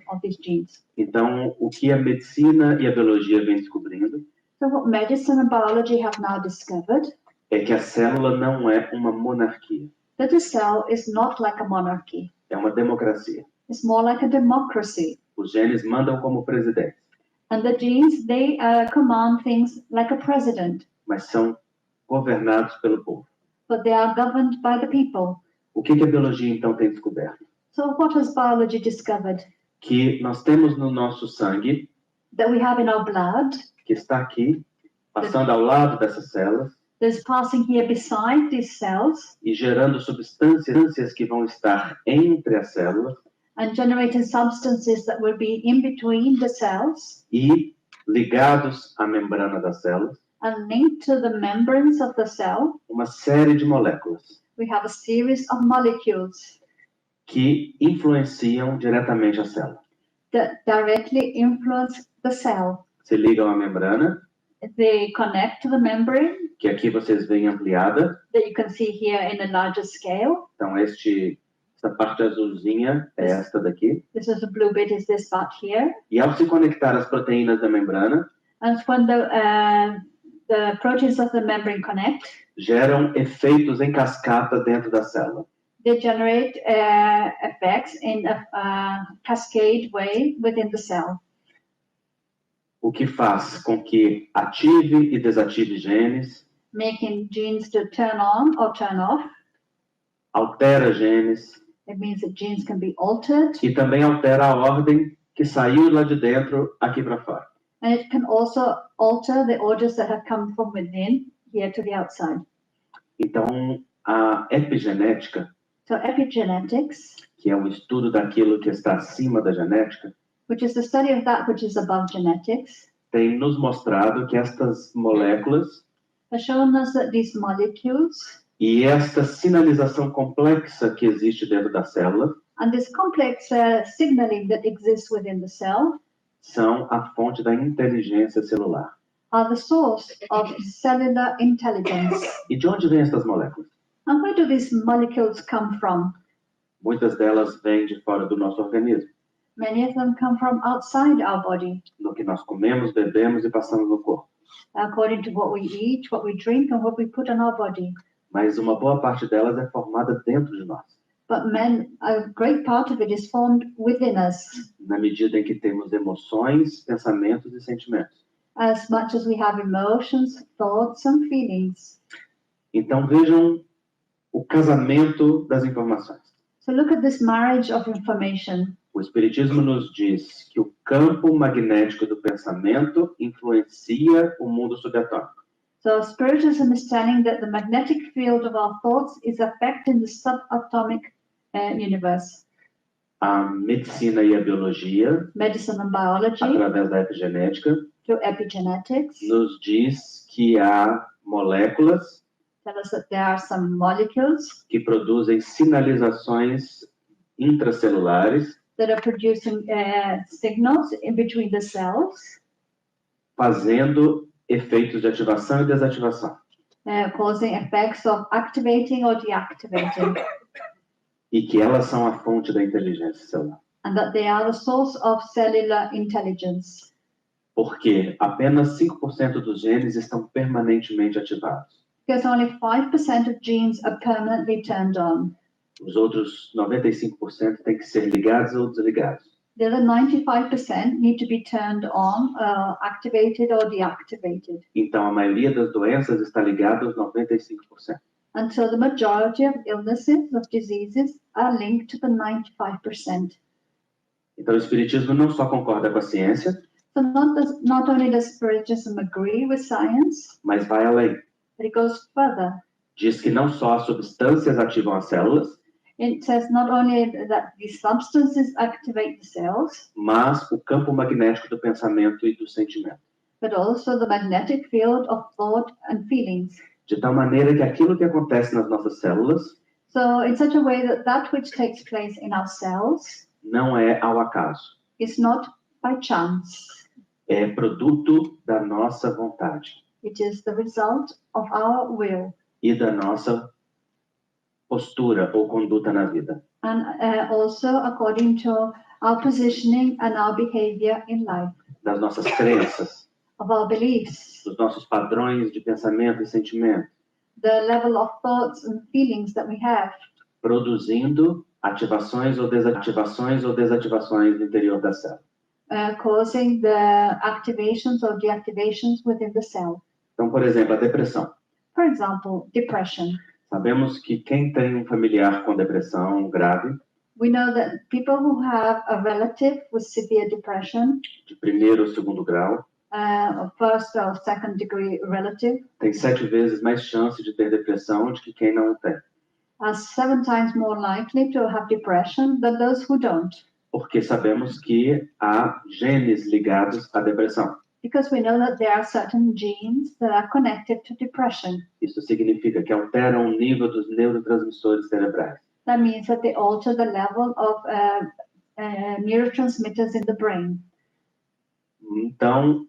of these genes. Então, o que a medicina e a biologia vêm descobrindo So what medicine and biology have now discovered, é que a célula não é uma monarquia, that the cell is not like a monarchy. é uma democracia. It's more like a democracy. Os genes mandam como presidente, And the genes, they command things like a president, mas são governados pelo povo. but they are governed by the people. O que a biologia, então, tem descoberto? So what has biology discovered? Que nós temos no nosso sangue, That we have in our blood, que está aqui, passando ao lado dessas células, that's passing here beside these cells e gerando substâncias que vão estar entre as células and generating substances that will be in between the cells e ligados à membrana das células, and linked to the membranes of the cell. uma série de moléculas We have a series of molecules que influenciam diretamente a célula. that directly influence the cell. Se ligam à membrana, They connect to the membrane que aqui vocês veem ampliada. that you can see here in a larger scale. Então, essa parte azulzinha é esta daqui. This is the blue bit, is this part here. E ao se conectar as proteínas da membrana, And when the proteins of the membrane connect, geram efeitos em cascata dentro da célula. they generate effects in a cascade way within the cell, O que faz com que ative e desative genes, making genes to turn on or turn off. altera genes It means that genes can be altered, e também altera a ordem que saiu lá de dentro aqui para fora. and it can also alter the orders that have come from within here to the outside. Então, a epigenética, So epigenetics, que é o estudo daquilo que está acima da genética, which is the study of that which is above genetics, tem nos mostrado que estas moléculas has shown us that these molecules e esta sinalização complexa que existe dentro da célula and this complex signaling that exists within the cell são a fonte da inteligência celular. are the source of cellular intelligence. E de onde vêm essas moléculas? And where do these molecules come from? Muitas delas vêm de fora do nosso organismo, Many of them come from outside our body, no que nós comemos, bebemos e passamos no corpo. according to what we eat, what we drink, and what we put on our body. Mas uma boa parte delas é formada dentro de nós, But a great part of it is formed within us, na medida em que temos emoções, pensamentos e sentimentos. as much as we have emotions, thoughts, and feelings. Então vejam o casamento das informações. So look at this marriage of information. O Espiritismo nos diz que o campo magnético do pensamento influencia o mundo subatômico. So Spiritism is telling that the magnetic field of our thoughts is affecting the subatomic universe. A medicina e a biologia, Medicine and biology, através da epigenética, through epigenetics, nos diz que há moléculas tell us that there are some molecules que produzem sinalizações intracelulares, that are producing signals in between the cells, fazendo efeitos de ativação e desativação. causing effects of activating or deactivating, E que elas são a fonte da inteligência celular. and that they are the source of cellular intelligence. Porque apenas 5% dos genes estão permanentemente ativados. Because only 5% of genes are permanently turned on. Os outros 95% têm que ser ligados ou desligados. The other 95% need to be turned on, activated or deactivated. Então, a maioria das doenças está ligada aos 95%. Until the majority of illnesses, of diseases, are linked to the 95%. Então, o Espiritismo não só concorda com a ciência, So not only does Spiritism agree with science, mas vai além. but it goes further. diz que não só as substâncias ativam as células, It says not only that these substances activate the cells, mas o campo magnético do pensamento e do sentimento. but also the magnetic field of thought and feelings. De tal maneira que aquilo que acontece nas nossas células So in such a way that that which takes place in our cells não é ao acaso, is not by chance. é produto da nossa vontade It is the result of our will e da nossa postura ou conduta na vida. and also according to our positioning and our behavior in life, Das nossas crenças, of our beliefs, dos nossos padrões de pensamento e sentimento, the level of thoughts and feelings that we have, produzindo ativações ou desativações no interior da célula. causing the activations or deactivations within the cell. Então, por exemplo, a depressão. For example, depression. Sabemos que quem tem um familiar com depressão grave, We know that people who have a relative with severe depression, de primeiro ou segundo grau, first or second degree relative, tem 7 vezes mais chance de ter depressão do que quem não tem. are 7 times more likely to have depression than those who don't. Porque sabemos que há genes ligados à depressão. Because we know that there are certain genes that are connected to depression. Isso significa que alteram o nível dos neurotransmissores cerebrais. That means that they alter the level of neurotransmitters in the brain. Então,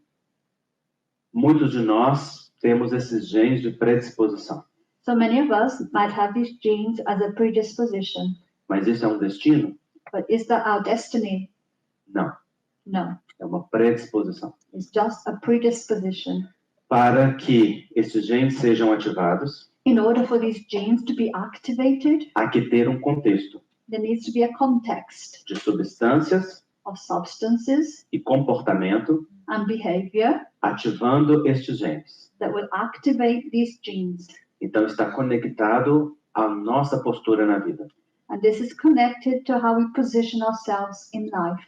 muitos de nós temos esses genes de predisposição. So many of us might have these genes as a predisposition. Mas isso é um destino? But is that our destiny? Não, No, é uma predisposição. it's just a predisposition. Para que esses genes sejam ativados, In order for these genes to be activated, há que ter um contexto there needs to be a context de substâncias of substances e comportamento and behavior ativando estes genes. that will activate these genes. Então, está conectado à nossa postura na vida. And this is connected to how we position ourselves in life.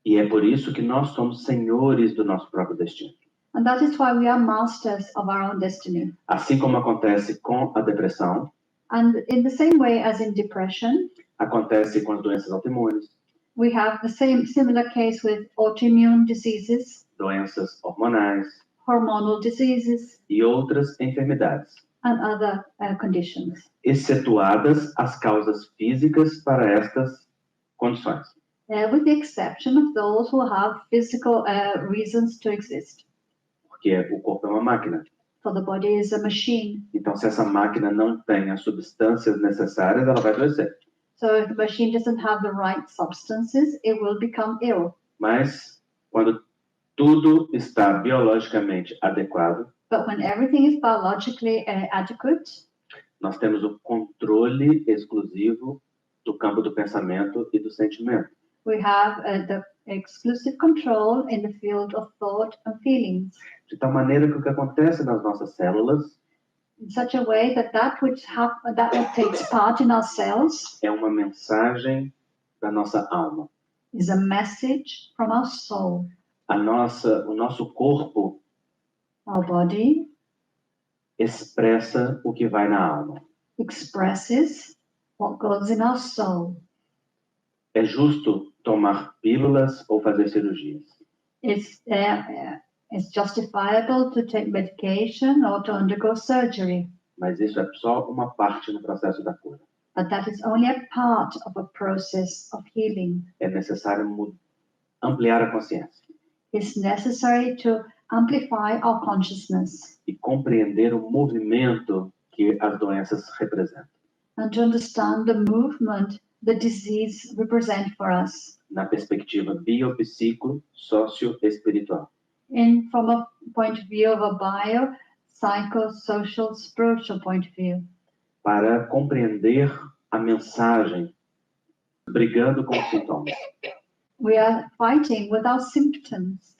E é por isso que nós somos senhores do nosso próprio destino. And that is why we are masters of our own destiny. Assim como acontece com a depressão, And in the same way as in depression, acontece com as doenças autoimunes, we have the similar case with autoimmune diseases, doenças hormonais hormonal diseases, e outras enfermidades, and other conditions, excetuadas as causas físicas para estas condições. with the exception of those who have physical reasons to exist. Porque o corpo é uma máquina. For the body is a machine. Então, se essa máquina não tem as substâncias necessárias, ela vai adoecer. So if the machine doesn't have the right substances, it will become ill. Mas, quando tudo está biologicamente adequado, But when everything is biologically adequate, nós temos o controle exclusivo do campo do pensamento e do sentimento. we have the exclusive control in the field of thought and feelings, De tal maneira que o que acontece nas nossas células in such a way that that what takes part in our cells é uma mensagem da nossa alma. is a message from our soul. O nosso corpo Our body expressa o que vai na alma. expresses what goes in our soul. É justo tomar pílulas ou fazer cirurgias. It's justifiable to take medication or to undergo surgery, Mas isso é só uma parte no processo da cura. but that is only a part of a process of healing. É necessário ampliar a consciência It's necessary to amplify our consciousness e compreender o movimento que as doenças representam. and to understand the movement the disease represent for us Na perspectiva biopsico-socio-espiritual. from a point of view of a bio, psychosocial, spiritual point of view, Para compreender a mensagem, brigando com os sintomas. we are fighting with our symptoms.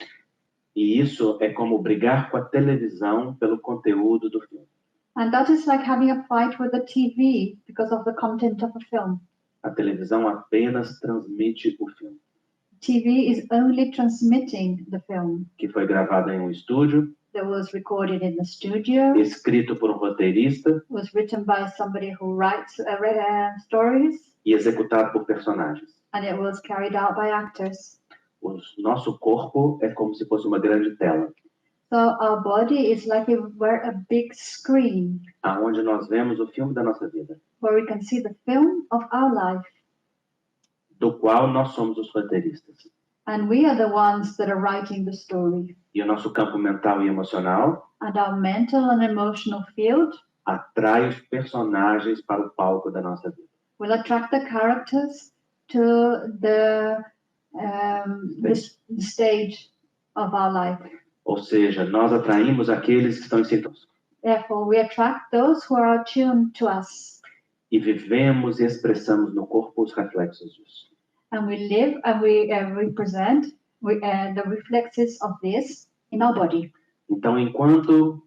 E isso é como brigar com a televisão pelo conteúdo do filme. And that is like having a fight with the TV because of the content of a film. A televisão apenas transmite o filme, TV is only transmitting the film que foi gravado em um estúdio, that was recorded in the studio, escrito por um roteirista was written by somebody who writes stories, e executado por personagens. and it was carried out by actors. O nosso corpo é como se fosse uma grande tela, So our body is like if we're a big screen aonde nós vemos o filme da nossa vida, where we can see the film of our life, do qual nós somos os roteiristas. and we are the ones that are writing the story. E o nosso campo mental e emocional And our mental and emotional field atrai os personagens para o palco da nossa vida. will attract the characters to the stage of our life. Ou seja, nós atraímos aqueles que estão em sintonia Therefore, we attract those who are attuned to us, e vivemos e expressamos no corpo os reflexos disso. and we live and we represent the reflexes of this in our body. Então, enquanto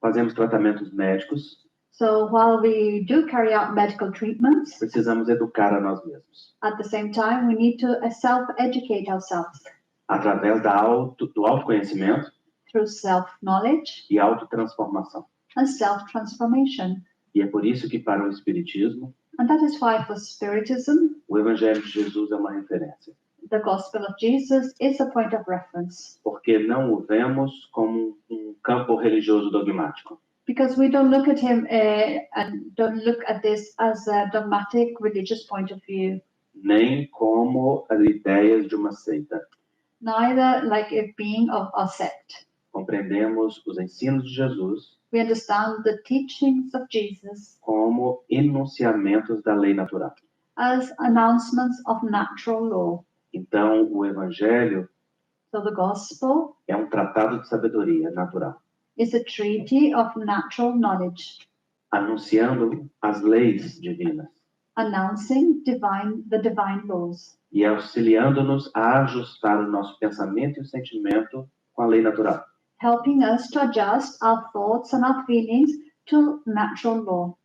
fazemos tratamentos médicos, So while we do carry out medical treatments, precisamos educar a nós mesmos, at the same time, we need to self-educate ourselves através do autoconhecimento through self-knowledge e autotransformação. and self-transformation. E é por isso que, para o Espiritismo, And that is why for Spiritism, o Evangelho de Jesus é uma referência, the Gospel of Jesus is a point of reference, porque não o vemos como um campo religioso dogmático, because we don't look at him and don't look at this as a dogmatic religious point of view, nem como as ideias de uma seita. neither like it being of a sect. Compreendemos os ensinos de Jesus We understand the teachings of Jesus como enunciamentos da lei natural. as announcements of natural law. Então, o Evangelho So the Gospel é um tratado de sabedoria natural, is a treaty of natural knowledge, anunciando as leis divinas announcing the divine laws, e auxiliando-nos a ajustar o nosso pensamento e o sentimento com a lei natural. helping us to adjust our thoughts and our feelings to natural law.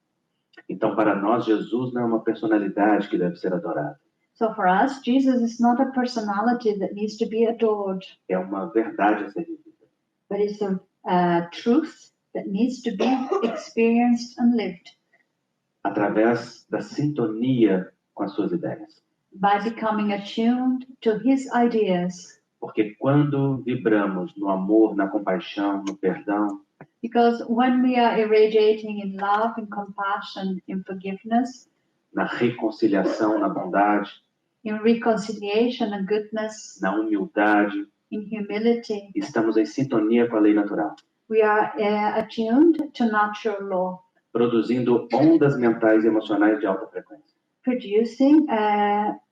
Então, para nós, Jesus não é uma personalidade que deve ser adorada. So for us, Jesus is not a personality that needs to be adored, É uma verdade a ser vivida. but it's a truth that needs to be experienced and lived Através da sintonia com as suas ideias. by becoming attuned to his ideas. Porque quando vibramos no amor, na compaixão, no perdão, Because when we are irradiating in love, in compassion, in forgiveness, na reconciliação, na bondade, in reconciliation and goodness, na humildade, in humility, estamos em sintonia com a lei natural, we are attuned to natural law, produzindo ondas mentais e emocionais de alta frequência. producing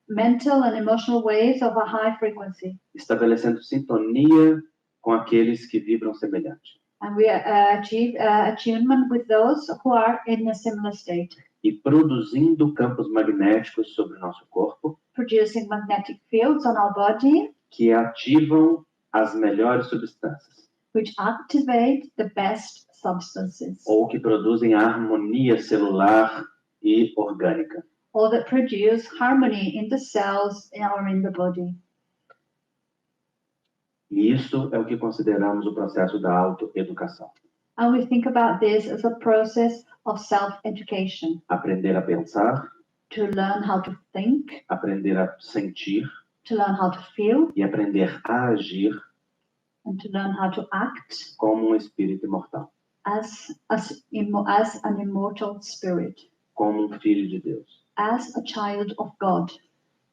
mental and emotional waves of a high frequency. Estabelecendo sintonia com aqueles que vibram semelhante. And we achieve attunement with those who are in a similar state, E produzindo campos magnéticos sobre o nosso corpo, producing magnetic fields on our body, que ativam as melhores substâncias, which activate the best substances, ou que produzem a harmonia celular e orgânica. or that produce harmony in the cells or in the body. E isso é o que consideramos o processo da autoeducação. And we think about this as a process of self-education, Aprender a pensar, to learn how to think, aprender a sentir to learn how to feel, e aprender a agir and to learn how to act como um espírito imortal, as an immortal spirit, como um filho de Deus, as a child of God,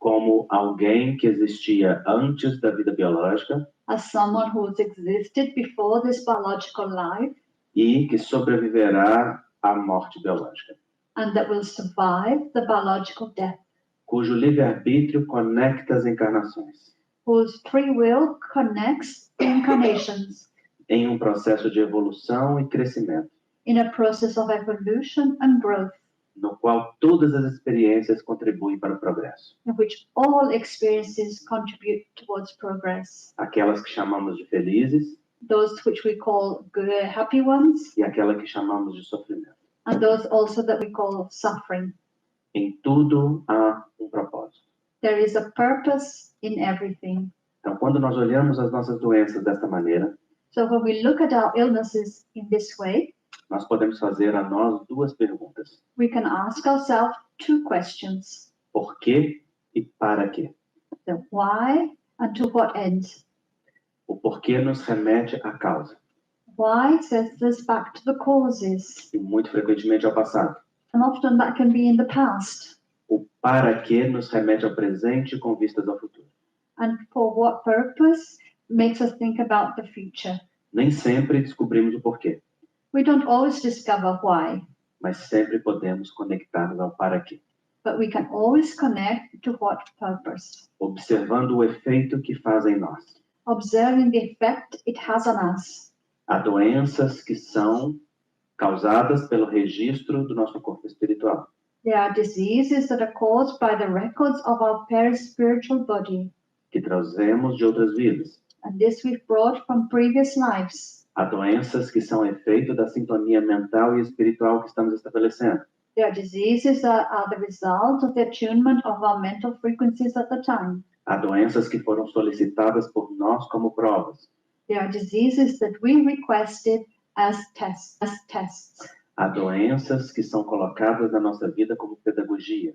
como alguém que existia antes da vida biológica as someone who has existed before this biological life e que sobreviverá à morte biológica, and that will survive the biological death, cujo livre-arbítrio conecta as encarnações whose free will connects the incarnations em um processo de evolução e crescimento, in a process of evolution and growth, no qual todas as experiências contribuem para o progresso. in which all experiences contribute towards progress. Aquelas que chamamos de felizes Those which we call good, happy ones, e aquela que chamamos de sofrimento. and those also that we call suffering. Em tudo há um propósito. There is a purpose in everything. Então, quando nós olhamos as nossas doenças desta maneira, So when we look at our illnesses in this way, nós podemos fazer a nós duas perguntas. we can ask ourselves two questions. Por quê e para quê? The why and to what end? O porquê nos remete à causa Why sends us back to the causes, e muito frequentemente ao passado. and often that can be in the past. O para quê nos remete ao presente com vistas ao futuro. And for what purpose makes us think about the future. Nem sempre descobrimos o porquê, We don't always discover why, mas sempre podemos conectar-nos ao para quê, but we can always connect to what purpose, observando o efeito que faz em nós. observing the effect it has on us. Há doenças que são causadas pelo registro do nosso corpo espiritual. There are diseases that are caused by the records of our perispiritual body, Que trazemos de outras vidas. and this we've brought from previous lives. Há doenças que são efeito da sintonia mental e espiritual que estamos estabelecendo. There are diseases that are the result of the attunement of our mental frequencies at the time. Há doenças que foram solicitadas por nós como provas. There are diseases that we requested as tests. Há doenças que são colocadas na nossa vida como pedagogia.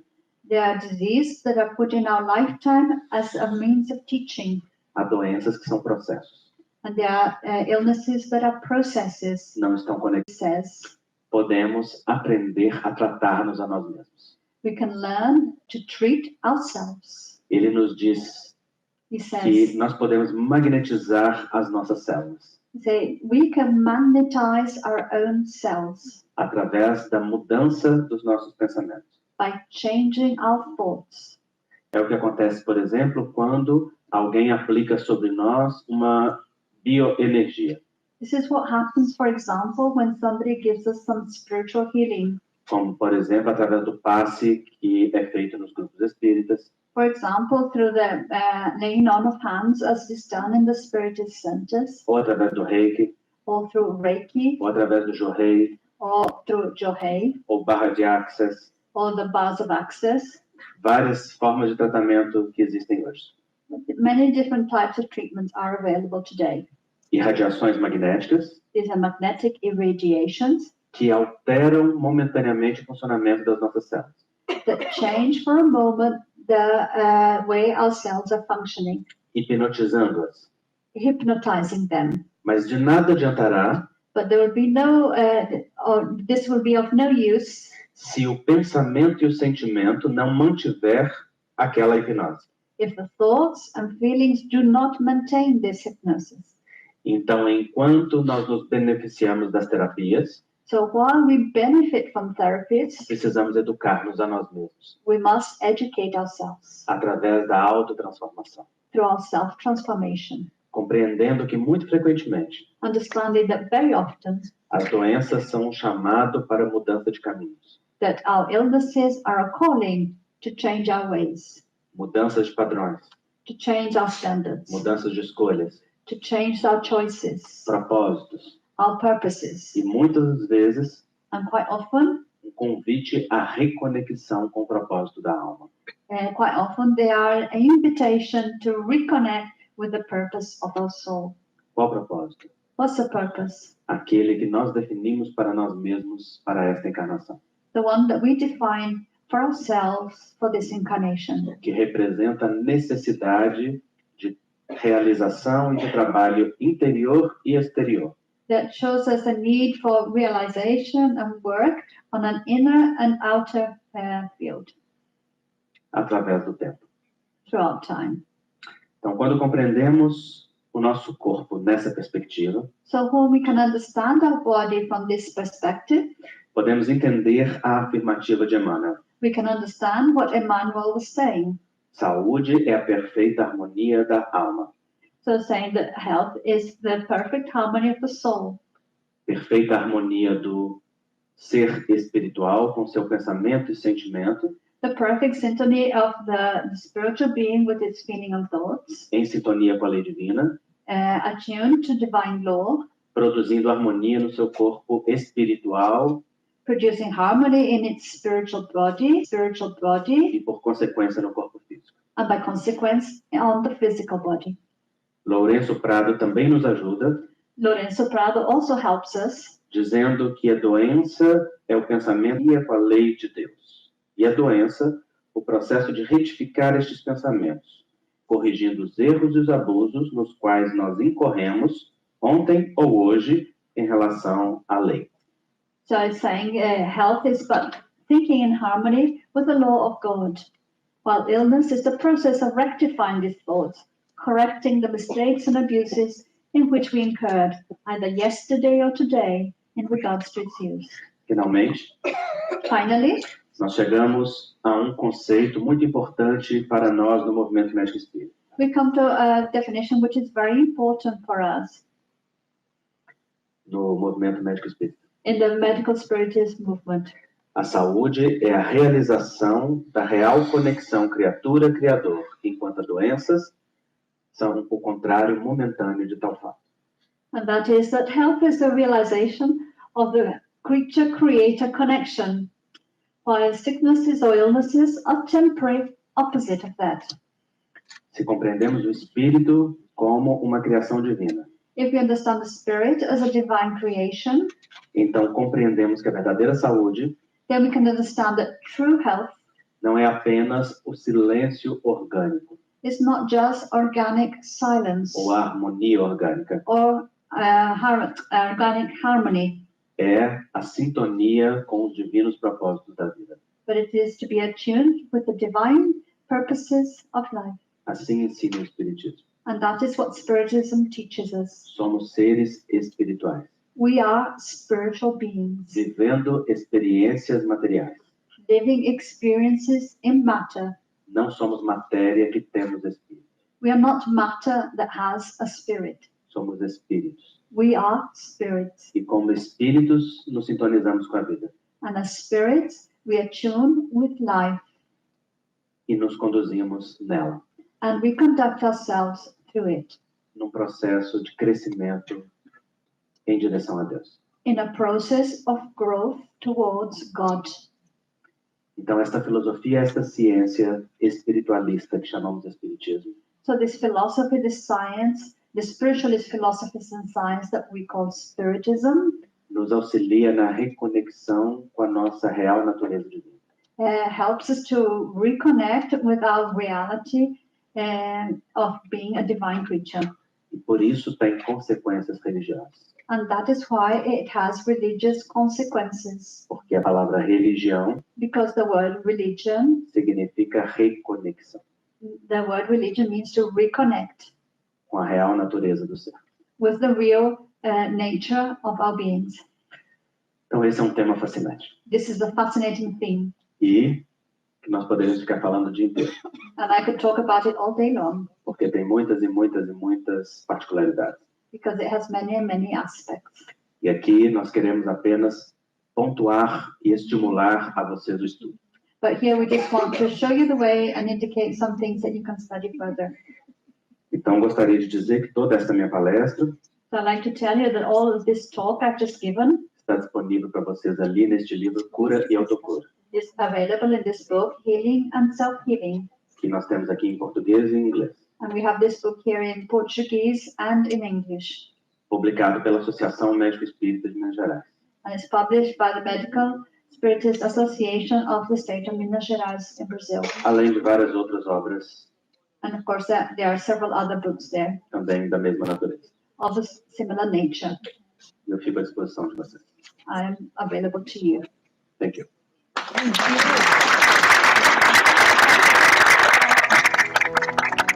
There are diseases that are put in our lifetime as a means of teaching. Há doenças que são processos. And there are illnesses that are processes, Não estão conectadas. it says. Podemos aprender a tratar-nos a nós mesmos. We can learn to treat ourselves. Ele nos diz He que says, nós podemos magnetizar as nossas células we can magnetize our own cells através da mudança dos nossos pensamentos. by changing our thoughts. É o que acontece, por exemplo, quando alguém aplica sobre nós uma bioenergia, This is what happens, for example, when somebody gives us some spiritual healing. como, por exemplo, através do passe que é feito nos grupos espíritas, For example, through the laying on of hands as is done in the spiritist centers, ou através do reiki, or through Reiki, ou através do jorei, or through Johei, ou barra de access, or the bars of access. várias formas de tratamento que existem hoje. Many different types of treatments are available today. Irradiações magnéticas These are magnetic irradiations que alteram momentaneamente o funcionamento das nossas células. that change for a moment the way our cells are functioning, Hipnotizando-as. hypnotizing them. Mas de nada adiantará But there will be no, or this will be of no use se o pensamento e o sentimento não mantiver aquela hipnose. if the thoughts and feelings do not maintain this hypnosis. Então, enquanto nós nos beneficiamos das terapias, So while we benefit from therapies, precisamos educar-nos a nós mesmos we must educate ourselves através da autotransformação, through our self-transformation, compreendendo que muito frequentemente understanding that very often as doenças são um chamado para mudança de caminhos, that our illnesses are a calling to change our ways, mudanças de padrões, to change our standards, mudanças de escolhas, to change our choices, propósitos our purposes, e muitas vezes and quite often, um convite à reconexão com o propósito da alma. they are an invitation to reconnect with the purpose of our soul. Qual propósito? What's the purpose? Aquele que nós definimos para nós mesmos para esta encarnação, The one that we define for ourselves for this incarnation, que representa a necessidade de realização e de trabalho interior e exterior, that shows us a need for realization and work on an inner and outer field através do tempo. throughout time. Então, quando compreendemos o nosso corpo nessa perspectiva, So when we can understand our body from this perspective, podemos entender a afirmativa de Emmanuel. we can understand what Emmanuel was saying. Saúde é a perfeita harmonia da alma. So saying that health is the perfect harmony of the soul, Perfeita harmonia do ser espiritual com seu pensamento e sentimento, the perfect syntony of the spiritual being with its feeling and thoughts, em sintonia com a lei divina, attuned to divine law, produzindo harmonia no seu corpo espiritual producing harmony in its spiritual body, e, por consequência, no corpo físico. and by consequence on the physical body. Lourenço Prado também nos ajuda Lourenço Prado also helps us, dizendo que a doença é o pensamento e com a lei de Deus. E a doença, o processo de retificar estes pensamentos, corrigindo os erros e os abusos nos quais nós incorremos ontem ou hoje em relação à lei. So it's saying health is but thinking in harmony with the law of God, while illness is the process of rectifying these thoughts, correcting the mistakes and abuses in which we incurred, either yesterday or today, in regards to its use. Finalmente, Finally, nós chegamos a um conceito muito importante para nós no movimento médico espírita. we come to a definition which is very important for us No movimento médico espírita. in the medical spiritism movement. A saúde é a realização da real conexão criatura-criador, enquanto as doenças são o contrário momentâneo de tal fato. And that is that health is the realization of the creature-creator connection, while sicknesses or illnesses are temporary opposite of that. Se compreendemos o espírito como uma criação divina, If we understand the spirit as a divine creation, então compreendemos que a verdadeira saúde then we can understand that true health não é apenas o silêncio orgânico is not just organic silence ou a harmonia orgânica, or organic harmony, é a sintonia com os divinos propósitos da vida. but it is to be attuned with the divine purposes of life. Assim ensina o espiritismo. And that is what Spiritism teaches us. Somos seres espirituais, We are spiritual beings, vivendo experiências materiais. living experiences in matter. Não somos matéria que temos espírito. We are not matter that has a spirit. Somos espíritos. We are spirits. E como espíritos, nos sintonizamos com a vida. And as spirits, we attune with life E nos conduzimos nela, and we conduct ourselves through it num processo de crescimento em direção a Deus. in a process of growth towards God. Então, esta filosofia, esta ciência espiritualista que chamamos de espiritismo, So this philosophy, this science, the spiritualist philosophies and science that we call Spiritism, nos auxilia na reconexão com a nossa real natureza divina. helps us to reconnect with our reality of being a divine creature. E por isso tem consequências religiosas. And that is why it has religious consequences, Porque a palavra religião because the word religion means to reconnect com a real natureza do ser. with the real nature of our beings. Então, esse é um tema fascinante. This is a fascinating theme, E que nós poderíamos ficar falando o dia inteiro, and I could talk about it all day long porque tem muitas e muitas e muitas particularidades. because it has many and many aspects. E aqui nós queremos apenas pontuar e estimular a vocês o estudo. But here we just want to show you the way and indicate some things that you can study further. Então, gostaria de dizer que toda esta minha palestra So I'd like to tell you that all of this talk I've just given está disponível para vocês ali neste livro Cura e Autocura, is available in this book, Healing and Self-Healing. que nós temos aqui em português e em inglês, And we have this book here in Portuguese and in English. publicado pela Associação Médico Espírita de Minas Gerais. And it's published by the Medical Spiritist Association of the State of Minas Gerais in Brazil. Além de várias outras obras And of course, there are several other books there também da mesma natureza. of a similar nature. Eu fico à disposição de vocês. I'm available to you. Thank you.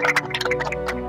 Thank you.